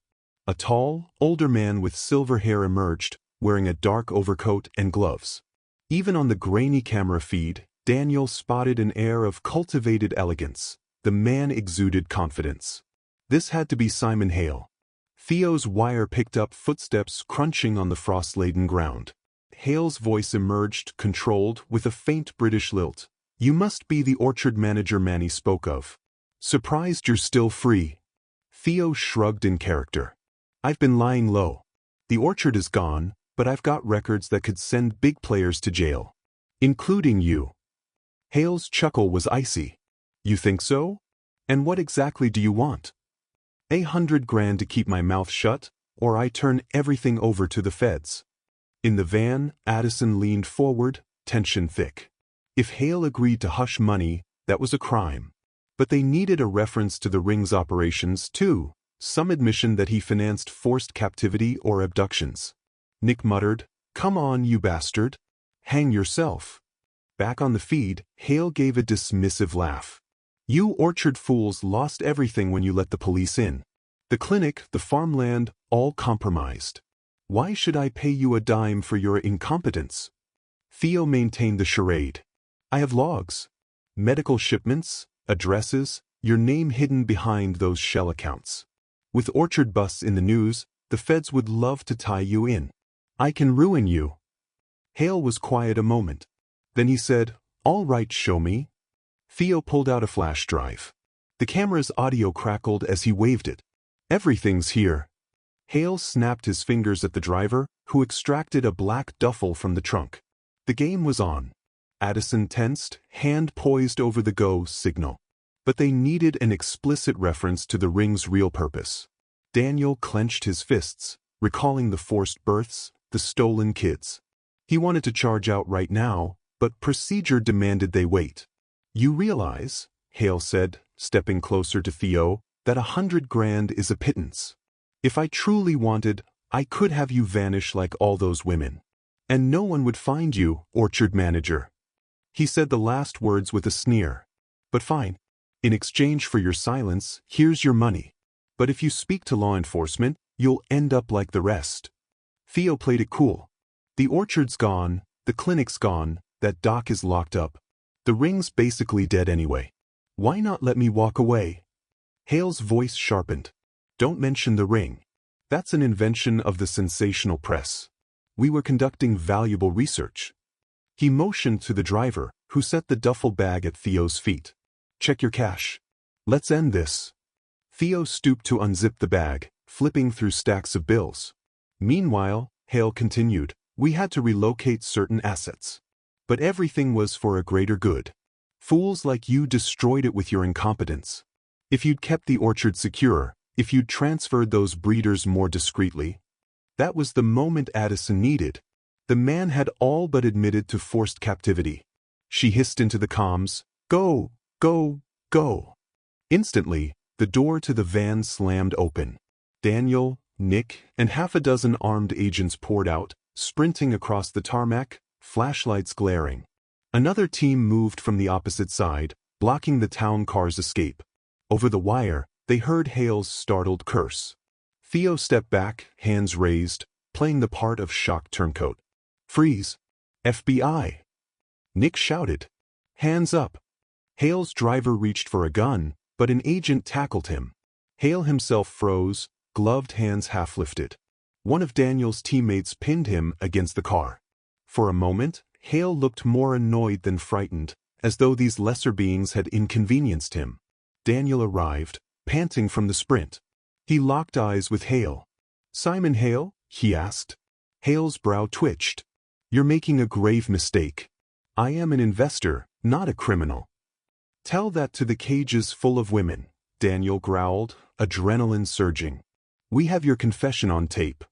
A tall, older man with silver hair emerged, wearing a dark overcoat and gloves. Even on the grainy camera feed, Daniel spotted an air of cultivated elegance. The man exuded confidence. This had to be Simon Hale. Theo's wire picked up footsteps crunching on the frost-laden ground. Hale's voice emerged, controlled, with a faint British lilt. "You must be the orchard manager Manny spoke of. Surprised you're still free." Theo shrugged in character. "I've been lying low. The orchard is gone, but I've got records that could send big players to jail. Including you." Hale's chuckle was icy. "You think so? And what exactly do you want? $100,000 to keep my mouth shut, or I turn everything over to the feds." In the van, Addison leaned forward, tension thick. If Hale agreed to hush money, that was a crime. But they needed a reference to the ring's operations, too, some admission that he financed forced captivity or abductions. Nick muttered, "Come on, you bastard. Hang yourself." Back on the feed, Hale gave a dismissive laugh. "You orchard fools lost everything when you let the police in. The clinic, the farmland, all compromised. Why should I pay you a dime for your incompetence?" Theo maintained the charade. "I have logs. Medical shipments, addresses, your name hidden behind those shell accounts. With orchard busts in the news, the feds would love to tie you in. I can ruin you." Hale was quiet a moment. Then he said, "All right, show me." Theo pulled out a flash drive. The camera's audio crackled as he waved it. "Everything's here." Hale snapped his fingers at the driver, who extracted a black duffel from the trunk. The game was on. Addison tensed, hand poised over the go signal. But they needed an explicit reference to the ring's real purpose. Daniel clenched his fists, recalling the forced births, the stolen kids. He wanted to charge out right now, but procedure demanded they wait. "You realize," Hale said, stepping closer to Theo, "that $100,000 is a pittance. If I truly wanted, I could have you vanish like all those women. And no one would find you, orchard manager." He said the last words with a sneer. "But fine. In exchange for your silence, here's your money. But if you speak to law enforcement, you'll end up like the rest." Theo played it cool. "The orchard's gone, the clinic's gone, that doc is locked up. The ring's basically dead anyway. Why not let me walk away?" Hale's voice sharpened. "Don't mention the ring. That's an invention of the sensational press. We were conducting valuable research." He motioned to the driver, who set the duffel bag at Theo's feet. "Check your cash. Let's end this." Theo stooped to unzip the bag, flipping through stacks of bills. "Meanwhile," Hale continued, "we had to relocate certain assets. But everything was for a greater good. Fools like you destroyed it with your incompetence. If you'd kept the orchard secure, if you'd transferred those breeders more discreetly." That was the moment Addison needed. The man had all but admitted to forced captivity. She hissed into the comms, "Go, go, go." Instantly, the door to the van slammed open. Daniel, Nick, and half a dozen armed agents poured out, sprinting across the tarmac, flashlights glaring. Another team moved from the opposite side, blocking the town car's escape. Over the wire, they heard Hale's startled curse. Theo stepped back, hands raised, playing the part of shocked turncoat. "Freeze! FBI!" Nick shouted. "Hands up!" Hale's driver reached for a gun, but an agent tackled him. Hale himself froze, gloved hands half lifted. One of Daniel's teammates pinned him against the car. For a moment, Hale looked more annoyed than frightened, as though these lesser beings had inconvenienced him. Daniel arrived, panting from the sprint. He locked eyes with Hale. "Simon Hale?" he asked. Hale's brow twitched. "You're making a grave mistake. I am an investor, not a criminal." "Tell that to the cages full of women," Daniel growled, adrenaline surging. We have your confession on tape.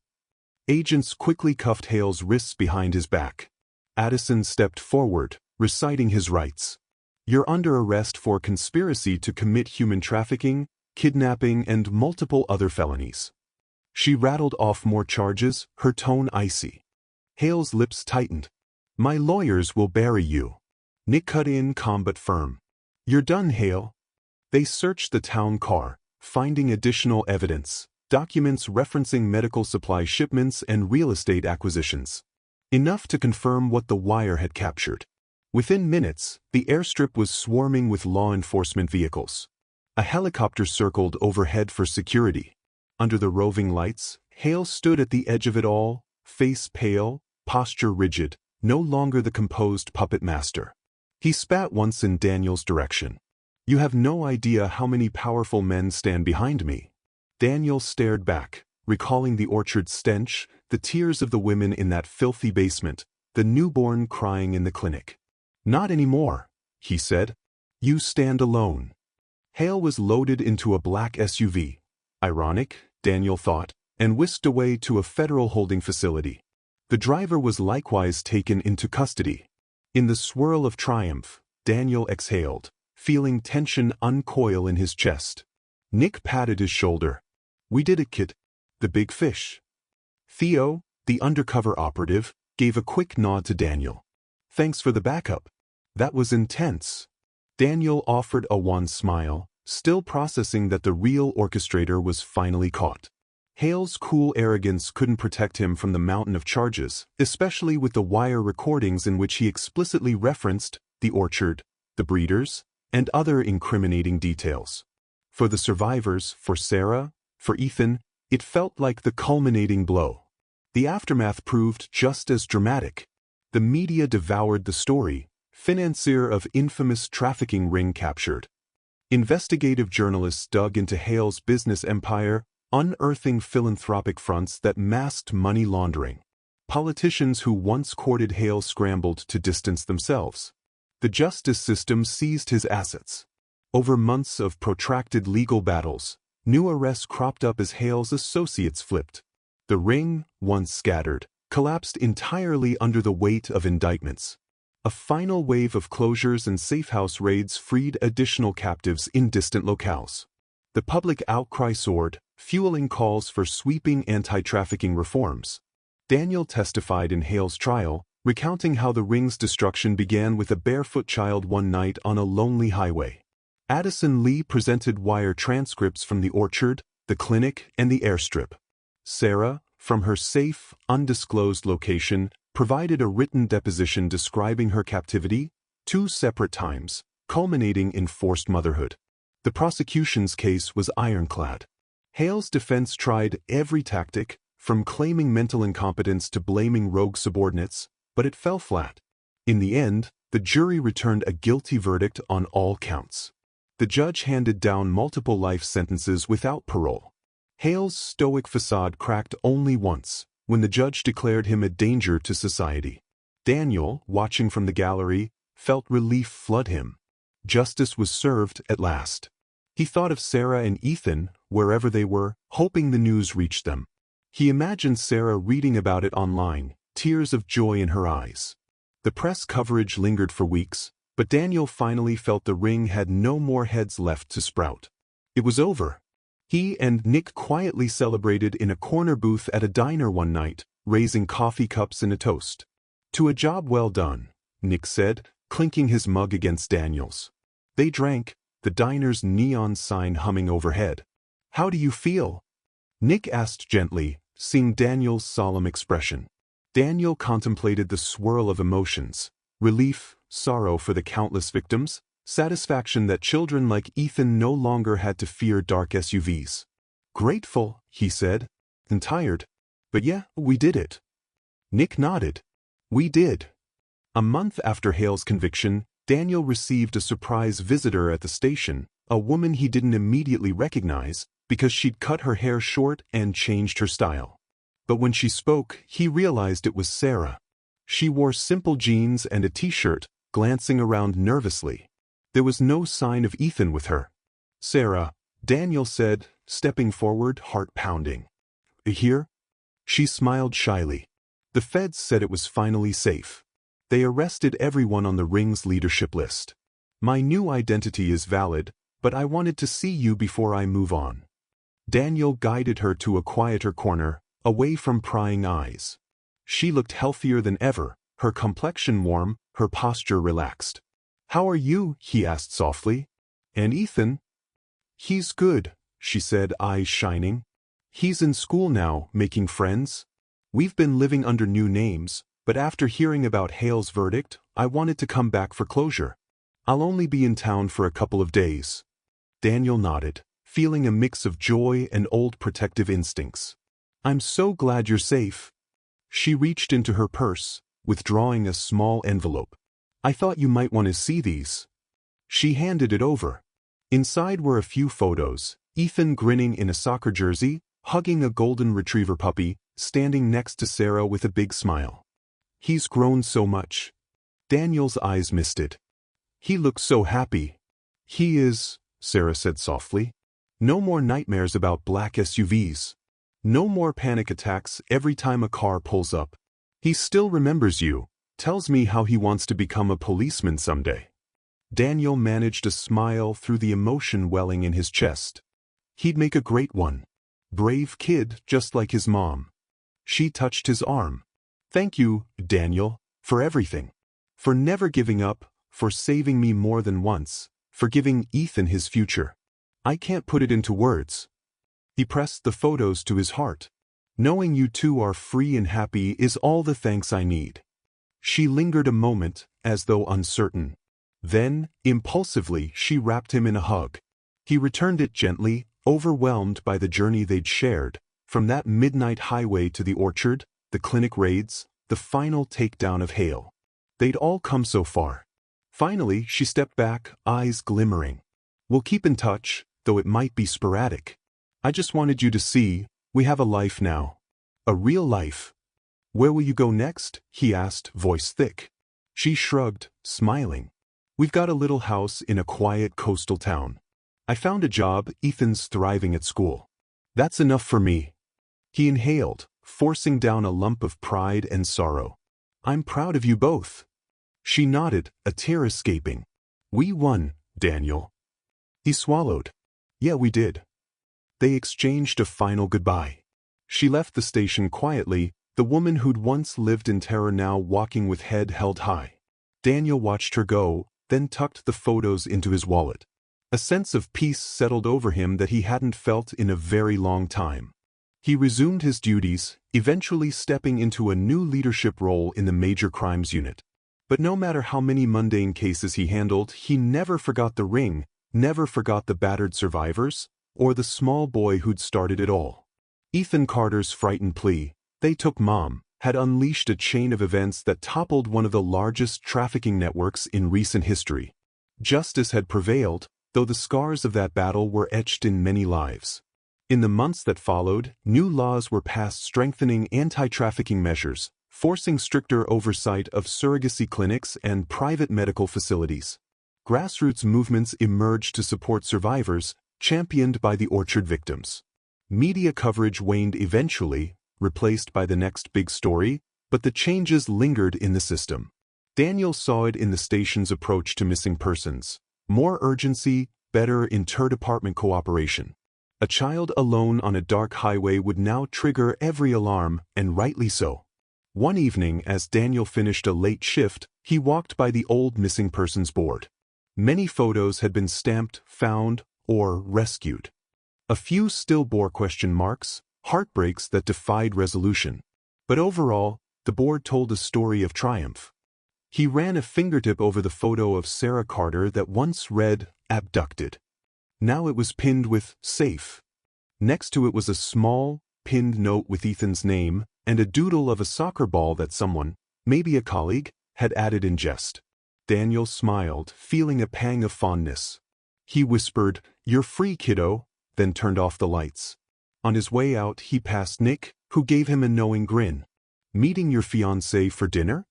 Agents quickly cuffed Hale's wrists behind his back. Addison stepped forward, reciting his rights. You're under arrest for conspiracy to commit human trafficking, kidnapping, and multiple other felonies. She rattled off more charges, her tone icy. Hale's lips tightened. My lawyers will bury you. Nick cut in, calm but firm. You're done, Hale. They searched the town car, finding additional evidence, documents referencing medical supply shipments and real estate acquisitions. Enough to confirm what the wire had captured. Within minutes, the airstrip was swarming with law enforcement vehicles. A helicopter circled overhead for security. Under the roving lights, Hale stood at the edge of it all, face pale, posture rigid, no longer the composed puppet master. He spat once in Daniel's direction. You have no idea how many powerful men stand behind me. Daniel stared back, recalling the orchard stench, the tears of the women in that filthy basement, the newborn crying in the clinic. Not anymore, he said. You stand alone. Hale was loaded into a black SUV. Ironic, Daniel thought, and whisked away to a federal holding facility. The driver was likewise taken into custody. In the swirl of triumph, Daniel exhaled, feeling tension uncoil in his chest. Nick patted his shoulder. We did it, kid. The big fish. Theo, the undercover operative, gave a quick nod to Daniel. Thanks for the backup. That was intense. Daniel offered a wan smile, still processing that the real orchestrator was finally caught. Hale's cool arrogance couldn't protect him from the mountain of charges, especially with the wire recordings in which he explicitly referenced the orchard, the breeders, and other incriminating details. For the survivors, for Sarah, for Ethan, it felt like the culminating blow. The aftermath proved just as dramatic. The media devoured the story, financier of infamous trafficking ring captured. Investigative journalists dug into Hale's business empire, unearthing philanthropic fronts that masked money laundering. Politicians who once courted Hale scrambled to distance themselves. The justice system seized his assets. Over months of protracted legal battles, new arrests cropped up as Hale's associates flipped. The ring, once scattered, collapsed entirely under the weight of indictments. A final wave of closures and safehouse raids freed additional captives in distant locales. The public outcry soared, fueling calls for sweeping anti-trafficking reforms. Daniel testified in Hale's trial, recounting how the ring's destruction began with a barefoot child one night on a lonely highway. Addison Lee presented wire transcripts from the orchard, the clinic, and the airstrip. Sarah, from her safe, undisclosed location, provided a written deposition describing her captivity, 2 separate times, culminating in forced motherhood. The prosecution's case was ironclad. Hale's defense tried every tactic, from claiming mental incompetence to blaming rogue subordinates, but it fell flat. In the end, the jury returned a guilty verdict on all counts. The judge handed down multiple life sentences without parole. Hale's stoic facade cracked only once, when the judge declared him a danger to society. Daniel, watching from the gallery, felt relief flood him. Justice was served at last. He thought of Sarah and Ethan, wherever they were, hoping the news reached them. He imagined Sarah reading about it online, tears of joy in her eyes. The press coverage lingered for weeks, but Daniel finally felt the ring had no more heads left to sprout. It was over. He and Nick quietly celebrated in a corner booth at a diner one night, raising coffee cups in a toast. To a job well done, Nick said, clinking his mug against Daniel's. They drank, the diner's neon sign humming overhead. How do you feel? Nick asked gently, seeing Daniel's solemn expression. Daniel contemplated the swirl of emotions, relief, sorrow for the countless victims, satisfaction that children like Ethan no longer had to fear dark SUVs. Grateful, he said, and tired. But yeah, we did it. Nick nodded. We did. A month after Hale's conviction, Daniel received a surprise visitor at the station, a woman he didn't immediately recognize because she'd cut her hair short and changed her style. But when she spoke, he realized it was Sarah. She wore simple jeans and a t-shirt, glancing around nervously. There was no sign of Ethan with her. Sarah, Daniel said, stepping forward, heart pounding. here?" She smiled shyly. "The feds said it was finally safe. They arrested everyone on the ring's leadership list. My new identity is valid, but I wanted to see you before I move on." Daniel guided her to a quieter corner, away from prying eyes. She looked healthier than ever, her complexion warm, her posture relaxed. "How are you?" he asked softly. "And Ethan?" "He's good," she said, eyes shining. "He's in school now, making friends. We've been living under new names, but after hearing about Hale's verdict, I wanted to come back for closure. I'll only be in town for a couple of days." Daniel nodded, feeling a mix of joy and old protective instincts. "I'm so glad you're safe." She reached into her purse, withdrawing a small envelope. "I thought you might want to see these." She handed it over. Inside were a few photos, Ethan grinning in a soccer jersey, hugging a golden retriever puppy, standing next to Sarah with a big smile. "He's grown so much." Daniel's eyes misted. "He looks so happy." "He is," Sarah said softly. "No more nightmares about black SUVs. No more panic attacks every time a car pulls up. He still remembers you, tells me how he wants to become a policeman someday." Daniel managed a smile through the emotion welling in his chest. "He'd make a great one. Brave kid, just like his mom." She touched his arm. "Thank you, Daniel, for everything. For never giving up, for saving me more than once, for giving Ethan his future. I can't put it into words." He pressed the photos to his heart. "Knowing you two are free and happy is all the thanks I need." She lingered a moment, as though uncertain. Then, impulsively, she wrapped him in a hug. He returned it gently, overwhelmed by the journey they'd shared, from that midnight highway to the orchard, the clinic raids, the final takedown of Hale. They'd all come so far. Finally, she stepped back, eyes glimmering. "We'll keep in touch, though it might be sporadic. I just wanted you to see, we have a life now. A real life." "Where will you go next?" he asked, voice thick. She shrugged, smiling. "We've got a little house in a quiet coastal town. I found a job, Ethan's thriving at school. That's enough for me." He inhaled, forcing down a lump of pride and sorrow. "I'm proud of you both." She nodded, a tear escaping. "We won, Daniel." He swallowed. "Yeah, we did." They exchanged a final goodbye. She left the station quietly, the woman who'd once lived in terror now walking with head held high. Daniel watched her go, then tucked the photos into his wallet. A sense of peace settled over him that he hadn't felt in a very long time. He resumed his duties, eventually stepping into a new leadership role in the Major Crimes Unit. But no matter how many mundane cases he handled, he never forgot the ring, never forgot the battered survivors, or the small boy who'd started it all. Ethan Carter's frightened plea, "They took Mom," had unleashed a chain of events that toppled one of the largest trafficking networks in recent history. Justice had prevailed, though the scars of that battle were etched in many lives. In the months that followed, new laws were passed strengthening anti-trafficking measures, forcing stricter oversight of surrogacy clinics and private medical facilities. Grassroots movements emerged to support survivors, championed by the orchard victims. Media coverage waned eventually, replaced by the next big story, but the changes lingered in the system. Daniel saw it in the station's approach to missing persons. More urgency, better inter-department cooperation. A child alone on a dark highway would now trigger every alarm, and rightly so. One evening, as Daniel finished a late shift, he walked by the old missing persons board. Many photos had been stamped, found, or rescued. A few still bore question marks, heartbreaks that defied resolution. But overall, the board told a story of triumph. He ran a fingertip over the photo of Sarah Carter that once read, "Abducted." Now it was pinned with "Safe." Next to it was a small, pinned note with Ethan's name, and a doodle of a soccer ball that someone, maybe a colleague, had added in jest. Daniel smiled, feeling a pang of fondness. He whispered, "You're free, kiddo," then turned off the lights. On his way out, he passed Nick, who gave him a knowing grin. "Meeting your fiancé for dinner?"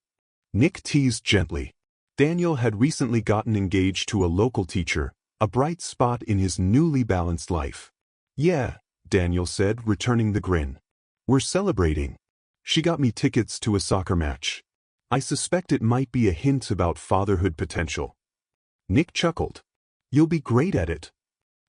Nick teased gently. Daniel had recently gotten engaged to a local teacher, a bright spot in his newly balanced life. "Yeah," Daniel said, returning the grin. We're celebrating. She got me tickets to a soccer match. I suspect it might be a hint about fatherhood potential. Nick chuckled. You'll be great at it.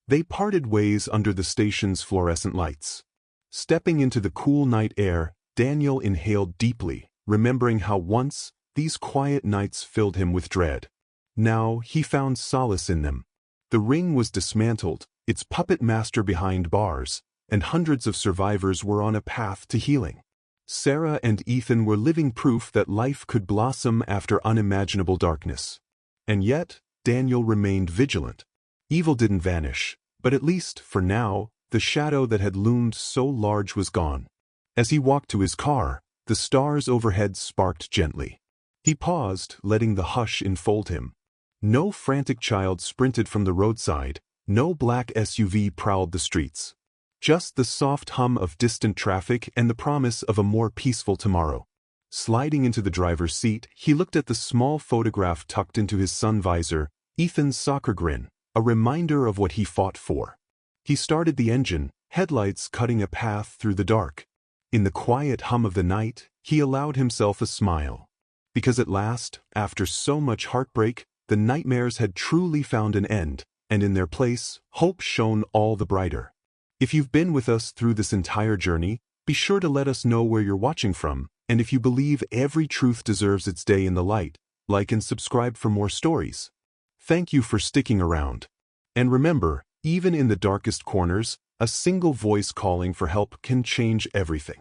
They parted ways under the station's fluorescent lights. Stepping into the cool night air, Daniel inhaled deeply, remembering how once these quiet nights filled him with dread. Now he found solace in them. The ring was dismantled, its puppet master behind bars, and hundreds of survivors were on a path to healing. Sarah and Ethan were living proof that life could blossom after unimaginable darkness. And yet, Daniel remained vigilant. Evil didn't vanish, but at least, for now, the shadow that had loomed so large was gone. As he walked to his car, the stars overhead sparked gently. He paused, letting the hush enfold him. No frantic child sprinted from the roadside, no black SUV prowled the streets. Just the soft hum of distant traffic and the promise of a more peaceful tomorrow. Sliding into the driver's seat, he looked at the small photograph tucked into his sun visor, Ethan's soccer grin, a reminder of what he fought for. He started the engine, headlights cutting a path through the dark. In the quiet hum of the night, he allowed himself a smile. Because at last, after so much heartbreak, the nightmares had truly found an end, and in their place, hope shone all the brighter. If you've been with us through this entire journey, be sure to let us know where you're watching from, and if you believe every truth deserves its day in the light, like and subscribe for more stories. Thank you for sticking around. And remember, even in the darkest corners, a single voice calling for help can change everything.